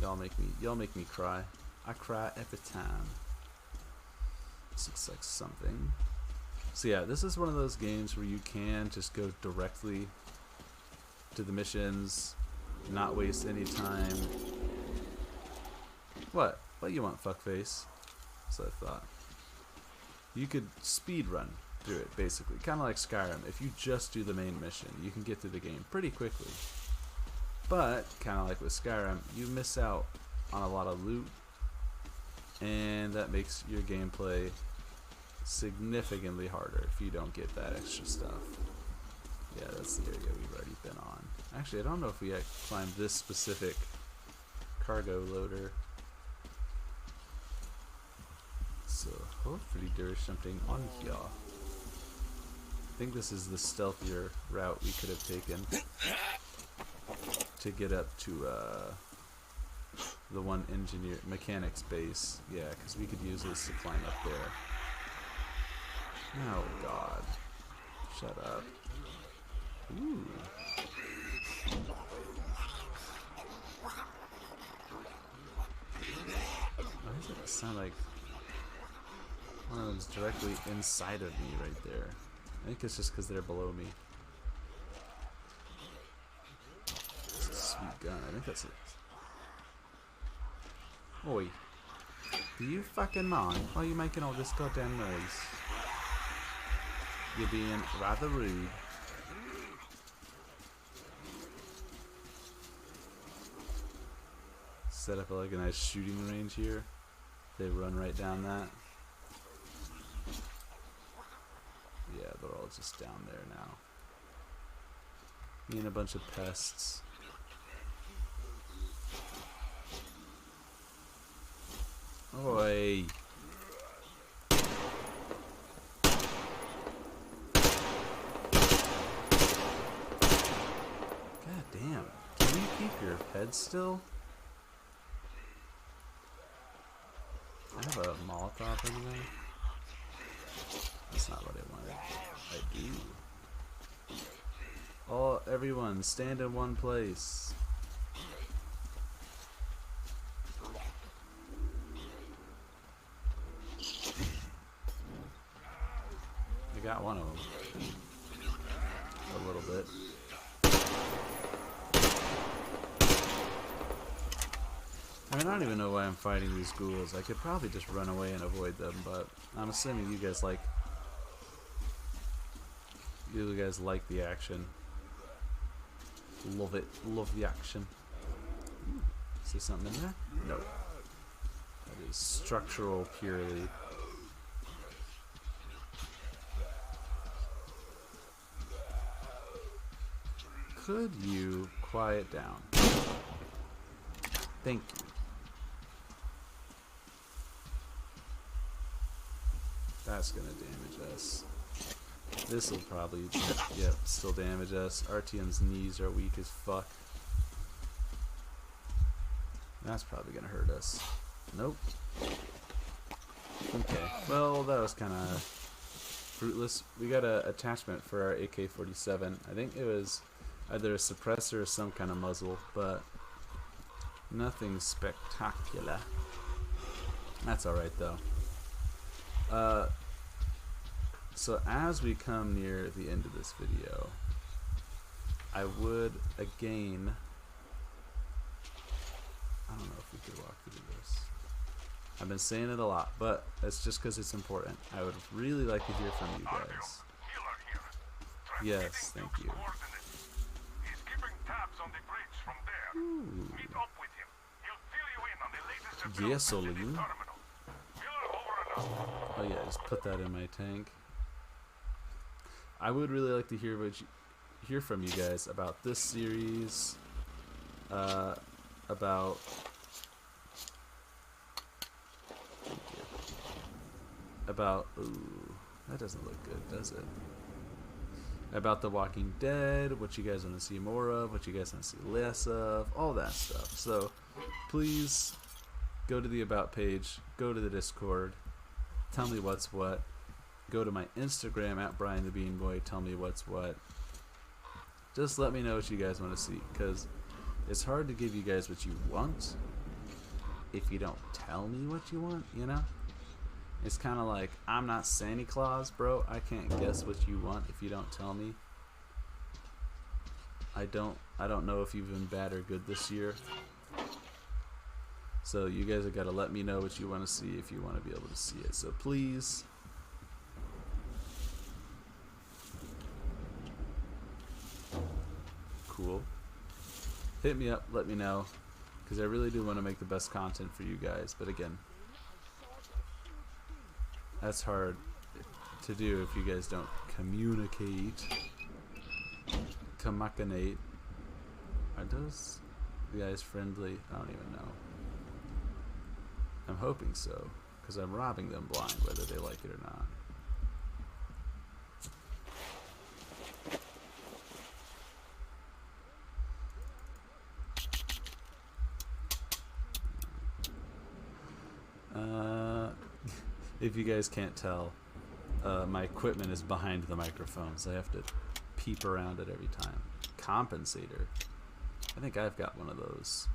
Y'all make me cry. I cry every time. This looks like something. So yeah, this is one of those games where you can just go directly to the missions, not waste any time. What? What you want, fuckface? That's what I thought. You could speed run through it, basically. Kind of like Skyrim. If you just do the main mission, you can get through the game pretty quickly. But, kind of like with Skyrim, you miss out on a lot of loot, and that makes your gameplay significantly harder if you don't get that extra stuff. Yeah, that's the area we've already been on. Actually, I don't know if we climbed this specific cargo loader. So, hopefully there's something on here. I think this is the stealthier route we could have taken to get up to the one mechanic's base. Yeah, because we could use this to climb up there. Oh god. Shut up. Ooh. Why does it sound like one of them's directly inside of me right there? I think it's just because they're below me. That's a sweet gun. I think that's it. Oi. Do you fucking mind? Why are you making all this goddamn noise? You're being rather rude. Set up like a nice shooting range here. They run right down that. Yeah, they're all just down there now. Me and a bunch of pests. Oi. God damn. Can you keep your head still? I have a Molotov over there. That's not what I wanted. I do. Oh, everyone, stand in one place. I got one of them. A little bit. I mean, I don't even know why I'm fighting these ghouls. I could probably just run away and avoid them, but I'm assuming you guys like the action. Love it. Love the action. Is there something in there? No. That is structural purely. Could you quiet down? Thank you. That's gonna damage us. This will probably, yep, still damage us. RTM's knees are weak as fuck. That's probably gonna hurt us. Nope. Okay, well, that was kind of fruitless. We got an attachment for our AK-47. I think it was either a suppressor or some kind of muzzle, but nothing spectacular. That's alright, though. So as we come near the end of this video, I would again, I don't know if we could walk through this. I've been saying it a lot, but it's just because it's important. I would really like to hear from you guys. Yes, thank you. He's keeping tabs on the bridge from there. Meet up with him. He'll fill you in on the latest Yes, developments in the Olin. terminal. Miller, over and out. Oh yeah, just put that in my tank. I would really like to hear from you guys about this series, about ooh, that doesn't look good, does it? About The Walking Dead, what you guys want to see more of, what you guys want to see less of, all that stuff. So please go to the About page, go to the Discord, tell me what's what. Go to my Instagram at Brian the Bean Boy. Tell me what's what. Just let me know what you guys want to see, because it's hard to give you guys what you want if you don't tell me what you want. You know, it's kind of like I'm not Santa Claus, bro. I can't guess what you want if you don't tell me. I don't know if you've been bad or good this year. So you guys have got to let me know what you want to see if you want to be able to see it. So please. Cool. Hit me up, let me know, because I really do want to make the best content for you guys. But again, that's hard to do if you guys don't communicate. Communicate. Are those guys friendly? I don't even know. I'm hoping so, because I'm robbing them blind, whether they like it or not. If you guys can't tell, my equipment is behind the microphone, so I have to peep around it every time. Compensator. I think I've got one of those.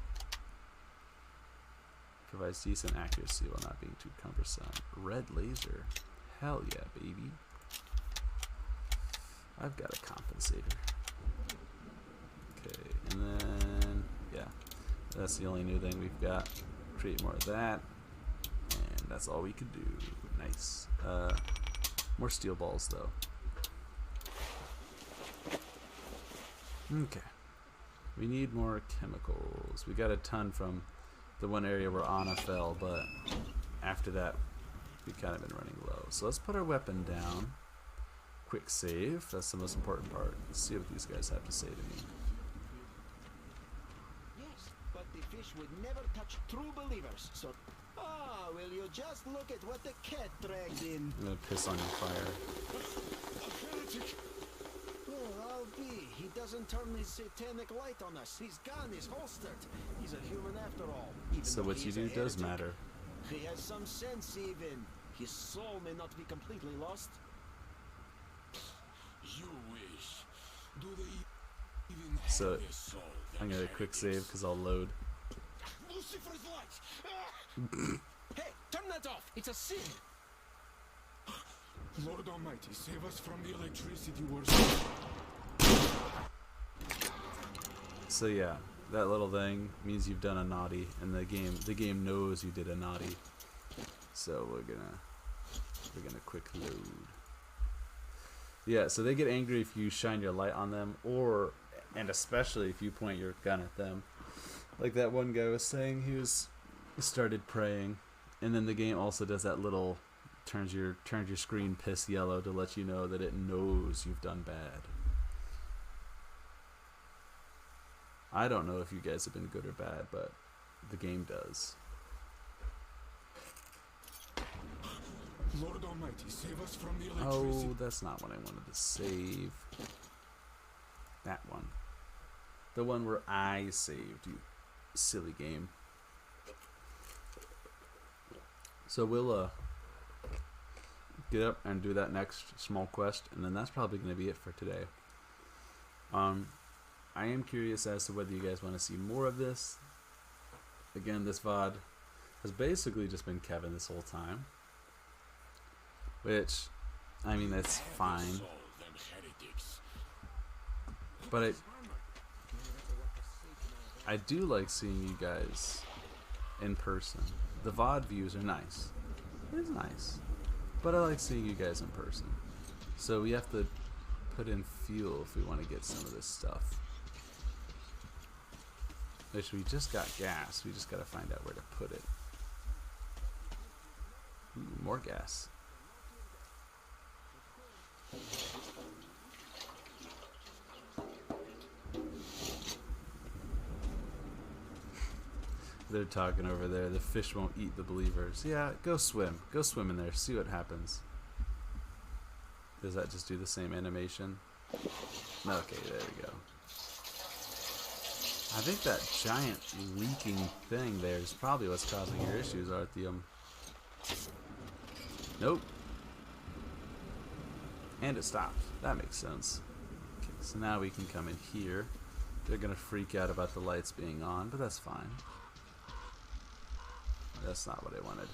Provides decent accuracy while not being too cumbersome. Red laser. Hell yeah, baby. I've got a compensator. Okay, and then, yeah. That's the only new thing we've got. Create more of that. And that's all we could do. Nice. More steel balls, though. Okay. We need more chemicals. We got a ton from the one area where Anna fell, but after that, we kind of been running low. So let's put our weapon down. Quick save. That's the most important part. Let's see what these guys have to say to me. Yes, but the fish would never touch true believers, so... Ah, will you just look at what the cat dragged in? I'm gonna piss on your fire. A heretic! Well, I'll be. He doesn't turn his satanic light on us. His gun is holstered. He's a human after all. So what you do does matter. He has some sense even. His soul may not be completely lost. You wish. Do they even have So a soul? I'm gonna quick save because I'll load. Lucifer's light! Hey, turn that off! It's a sin! Lord Almighty, save us from the electricity wars. So yeah, that little thing means you've done a naughty, and the game knows you did a naughty. So we're gonna quick load. Yeah, so they get angry if you shine your light on them, and especially if you point your gun at them. Like that one guy was saying, he started praying, and then the game also does that little turns your screen piss yellow to let you know that it knows you've done bad. I don't know if you guys have been good or bad, but the game does. Lord Almighty, save us from the electricity. Oh, that's not what I wanted to save. That one. The one where I saved, you silly game. So we'll get up and do that next small quest, and then that's probably going to be it for today. I am curious as to whether you guys want to see more of this. Again, this VOD has basically just been Kevin this whole time. Which, I mean, that's fine. But I do like seeing you guys in person. The VOD views are nice. It is nice. But I like seeing you guys in person. So we have to put in fuel if we want to get some of this stuff. Which we just got gas. We just got to find out where to put it. Ooh, more gas. They're talking over there. The fish won't eat the believers. Yeah, go swim. Go swim in there. See what happens. Does that just do the same animation? Okay, there we go. I think that giant leaking thing there is probably what's causing your issues, Arthium. Nope. And it stopped. That makes sense. Okay, so now we can come in here. They're gonna freak out about the lights being on, but that's fine. That's not what I wanted.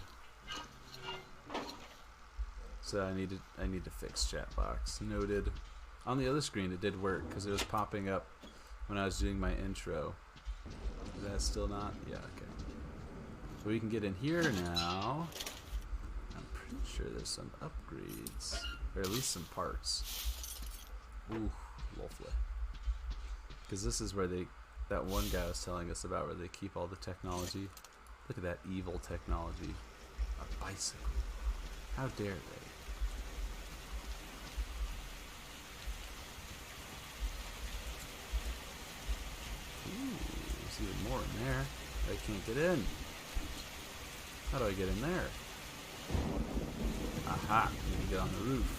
So I need to fix chat box. Noted. On the other screen it did work because it was popping up when I was doing my intro. Is that still not? Yeah, okay. So we can get in here now. I'm pretty sure there's some upgrades. Or at least some parts. Ooh, lovely. Because this is where that one guy was telling us about where they keep all the technology. Look at that evil technology. A bicycle. How dare they? Ooh, there's even more in there. I can't get in. How do I get in there? Aha, I need to get on the roof.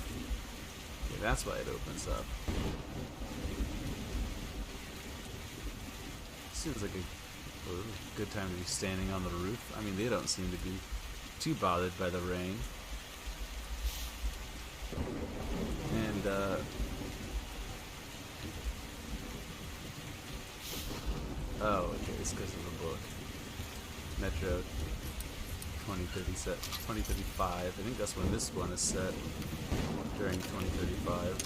Okay, that's why it opens up. Seems like a good time to be standing on the roof. I mean, they don't seem to be too bothered by the rain. And, oh, okay, it's because of the book. Metro 2035. I think that's when this one is set. During 2035.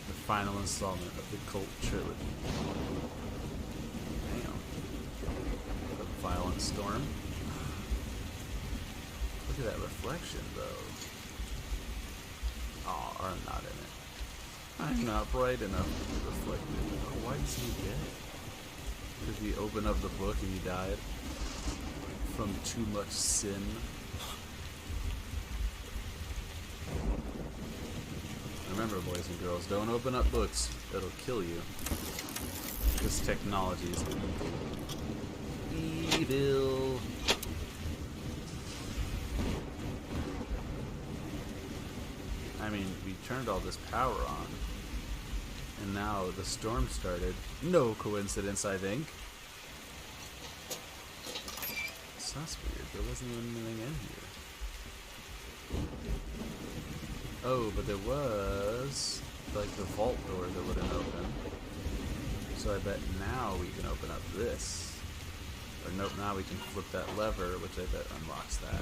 The final installment of the Cult Trilogy. Damn. A storm. Look at that reflection, though. Oh, I'm not in it. I'm not bright enough to be reflected. Oh, why is he dead? Did he open up the book and he died? From too much sin? Remember, boys and girls, don't open up books. It'll kill you. This technology is evil. Evil. I mean, we turned all this power on. And now the storm started. No coincidence, I think. So that's weird. There wasn't even anything in here. Oh, but there was, like, the vault door that wouldn't open. So I bet now we can open up this. Or nope, now we can flip that lever, which I bet unlocks that.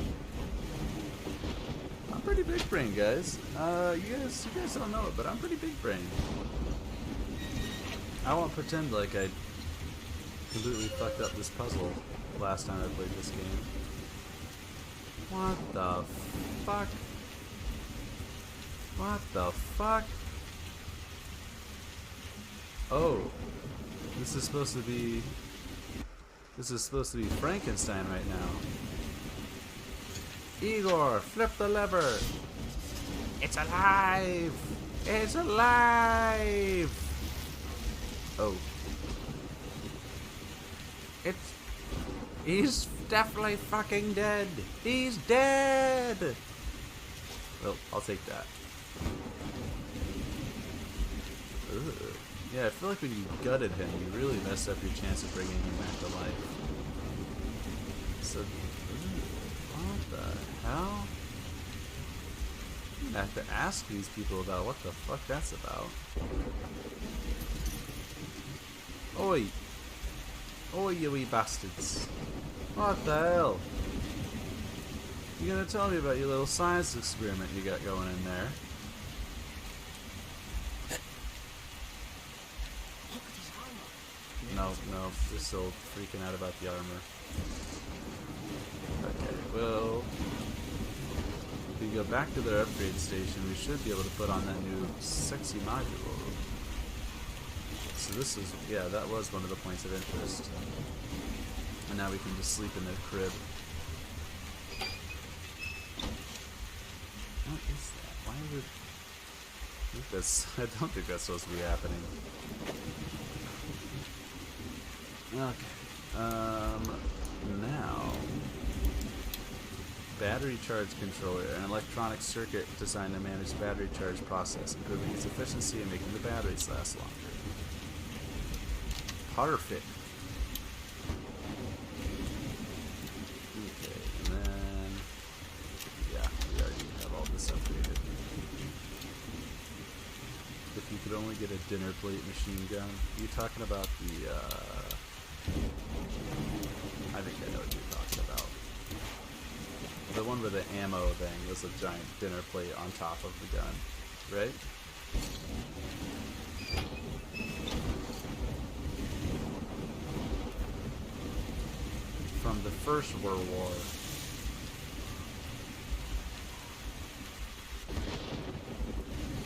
I'm pretty big brain, guys. You guys don't know it, but I'm pretty big brain. I won't pretend like I completely fucked up this puzzle last time I played this game. What the fuck? What the fuck? Oh, this is supposed to be Frankenstein right now. Igor, flip the lever. It's alive. It's alive. Oh. He's definitely fucking dead. He's dead. Well, I'll take that. Ugh. Yeah, I feel like when you gutted him, you really messed up your chance of bringing him back to life. So, what the hell? I have to ask these people about what the fuck that's about. Oi! Oi, you wee bastards. What the hell? You gonna tell me about your little science experiment you got going in there? No, they're still freaking out about the armor. Okay, well, if we go back to their upgrade station, we should be able to put on that new sexy module. So this is, yeah, that was one of the points of interest. And now we can just sleep in their crib. What is that? Why would... I don't think that's supposed to be happening. Okay. Now... Battery charge controller, an electronic circuit designed to manage the battery charge process, improving its efficiency and making the batteries last longer. Perfect. Okay, and then... Yeah, we already have all this upgraded. If you could only get a dinner plate machine gun. Are you talking about the, I think I know what you're talking about. The one where the ammo thing was a giant dinner plate on top of the gun, right? From the First World War.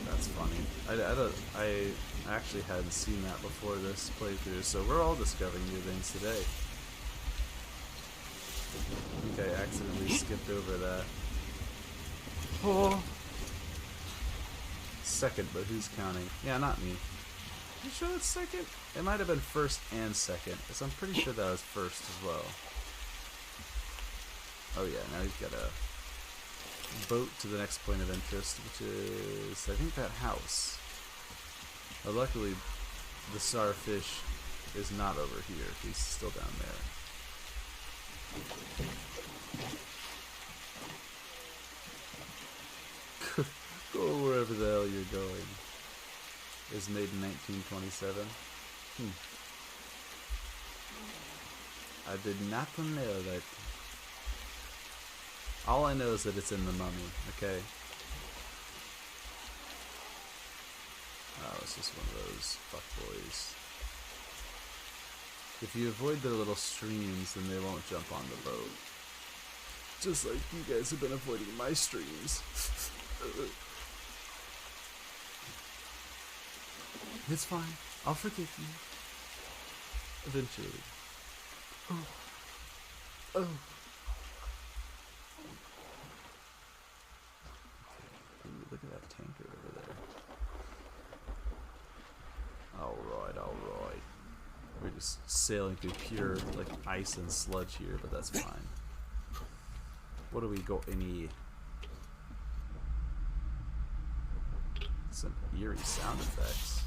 That's funny. I actually hadn't seen that before this playthrough, so we're all discovering new things today. I think I accidentally skipped over that. Oh. Second, but who's counting? Yeah, not me. You sure it's second? It might have been first and second, because I'm pretty sure that was first as well. Oh yeah, now we've got a boat to the next point of interest, which is, I think, that house. But luckily, the starfish is not over here. He's still down there. Go wherever the hell you're going. Is made in 1927. I did not know that. All I know is that it's in the Mummy, okay? Oh, it's just one of those fuckboys. If you avoid their little streams, then they won't jump on the boat. Just like you guys have been avoiding my streams. It's fine. I'll forgive you. Eventually. Oh. Oh. Ooh, look at that tanker over there. Alright, alright. We're just sailing through pure, like, ice and sludge here, but that's fine. What do we got in here? Some eerie sound effects.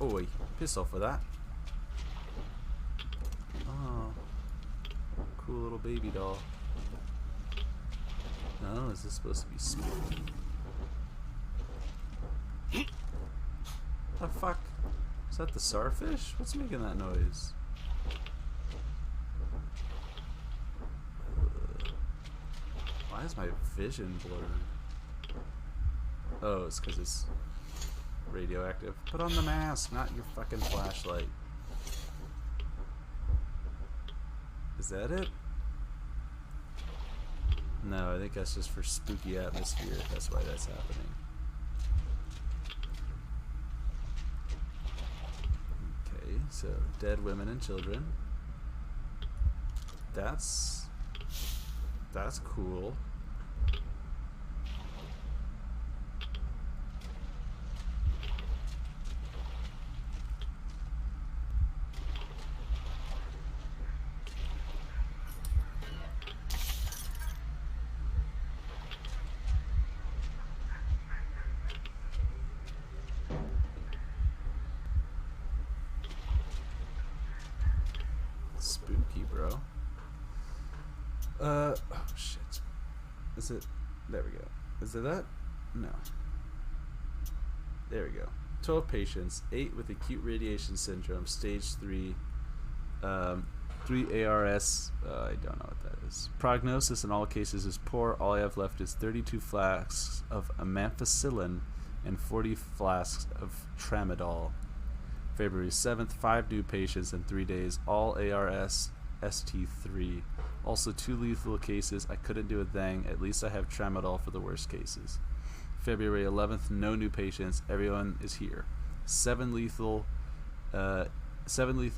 Oi, piss off with that. Oh. Cool little baby doll. Oh, is this supposed to be spooky? The fuck? Is that the starfish? What's making that noise? Why is my vision blurred? Oh, it's because it's radioactive. Put on the mask, not your fucking flashlight. Is that it? No, I think that's just for spooky atmosphere. That's why that's happening. Okay, so dead women and children. That's cool. Spooky, bro. Oh shit. Is it? There we go. Is it that? No. There we go. 12 patients, 8 with acute radiation syndrome, stage 3, 3 ARS, I don't know what that is. Prognosis in all cases is poor. All I have left is 32 flasks of amphotericin and 40 flasks of tramadol. February 7th, 5 new patients in 3 days, all ARS ST3. Also 2 lethal cases. I couldn't do a thing. At least I have tramadol for the worst cases. February 11th, no new patients. Everyone is here. 7 lethal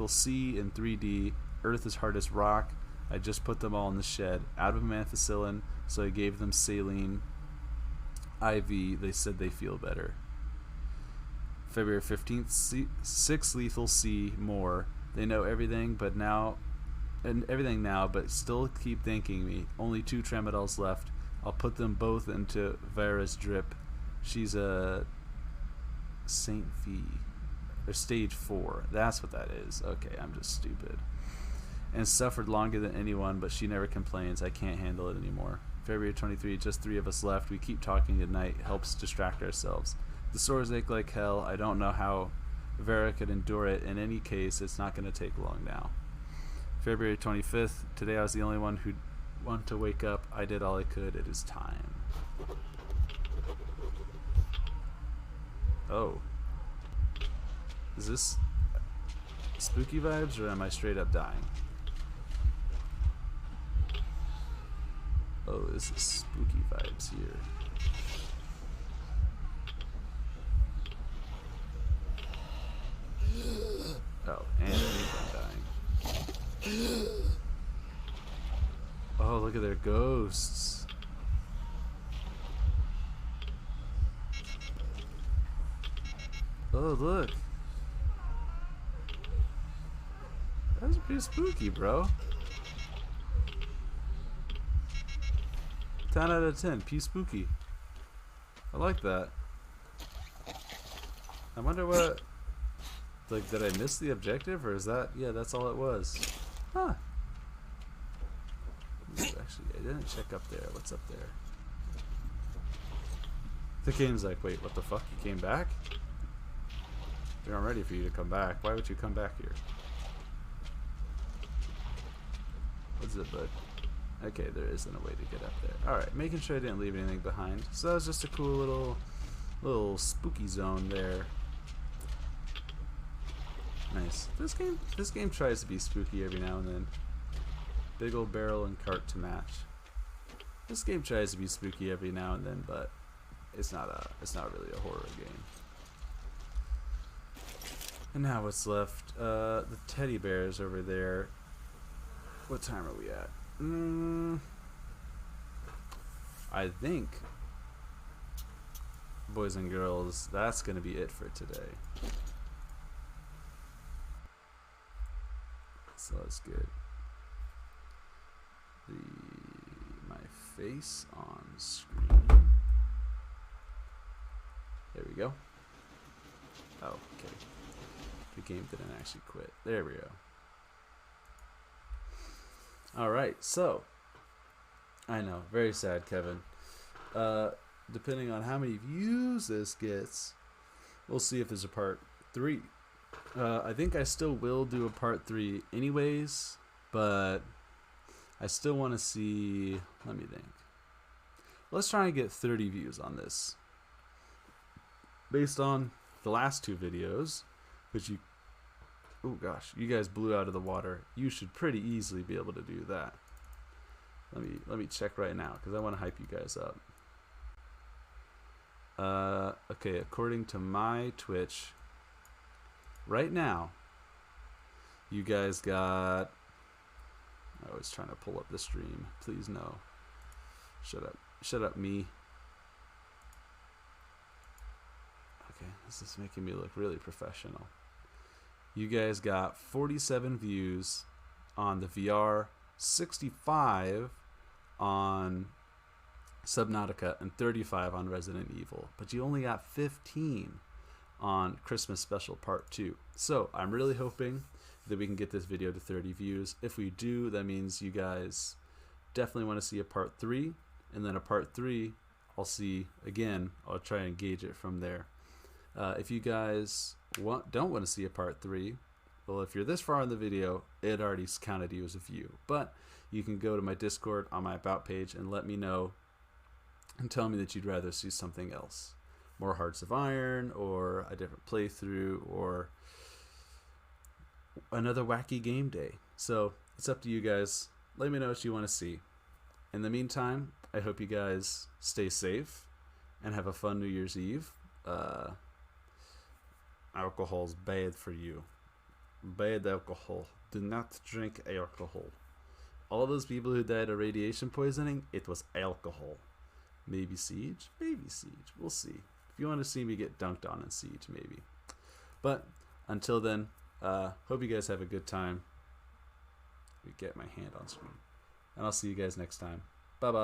C and 3D. Earth is hard as rock. I just put them all in the shed. Out of amphotericin, so I gave them saline IV. They said they feel better. February 15th, 6 lethal C more. They know everything, but but still keep thanking me. Only 2 tramadols left. I'll put them both into Vera's drip. She's a Saint V. Or stage 4. That's what that is. Okay, I'm just stupid. And suffered longer than anyone, but she never complains. I can't handle it anymore. February 23, just 3 of us left. We keep talking at night. Helps distract ourselves. The sores ache like hell. I don't know how Vera could endure it. In any case, it's not going to take long now. February 25th. Today I was the only one who'd want to wake up. I did all I could. It is time. Oh. Is this spooky vibes, or am I straight up dying? Oh, this is spooky vibes here. Oh, and I think I'm dying. Oh, look at their ghosts. Oh, look. That's pretty spooky, bro. 10 out of 10. P spooky. I like that. I wonder what... Like, did I miss the objective, or is that... Yeah, that's all it was. Huh. Ooh, actually, I didn't check up there. What's up there? The game's like, wait, what the fuck? You came back? We aren't ready for you to come back. Why would you come back here? What's it, bud? Okay, there isn't a way to get up there. Alright, making sure I didn't leave anything behind. So that was just a cool little spooky zone there. Nice nice. This game tries to be spooky every now and then. Big old barrel and cart to match. This game tries to be spooky every now and then, but it's not really a horror game. And now what's left? The teddy bears over there. What time are we at? I think, boys and girls, that's gonna be it for today. So let's get my face on screen. There we go. Oh, okay. The game didn't actually quit. There we go. Alright, so I know, very sad, Kevin. Depending on how many views this gets, we'll see if there's a part 3. I think I still will do a part 3 anyways, but I still want to see, let me think. Let's try and get 30 views on this. Based on the last 2 videos, which you, oh gosh, you guys blew out of the water. You should pretty easily be able to do that. Let me check right now because I want to hype you guys up. Okay, according to my Twitch, right now, you guys got. I was trying to pull up the stream. Please no. Shut up, me. Okay, this is making me look really professional. You guys got 47 views on the VR, 65 on Subnautica, and 35 on Resident Evil. But you only got 15 on Christmas Special Part 2. So I'm really hoping that we can get this video to 30 views. If we do, that means you guys definitely want to see a Part 3. And then a Part 3, I'll see again. I'll try and gauge it from there. If you guys don't want to see a Part 3, well, if you're this far in the video, it already counted you as a view. But you can go to my Discord on my About page and let me know and tell me that you'd rather see something else. More Hearts of Iron, or a different playthrough, or another wacky game day. So it's up to you guys. Let me know what you want to see. In the meantime, I hope you guys stay safe and have a fun New Year's Eve. Alcohol's bad for you. Bad alcohol. Do not drink alcohol. All those people who died of radiation poisoning, it was alcohol. Maybe Siege? Maybe Siege. We'll see. If you want to see me get dunked on in Siege, maybe. But until then, hope you guys have a good time. Let me get my hand on screen. And I'll see you guys next time.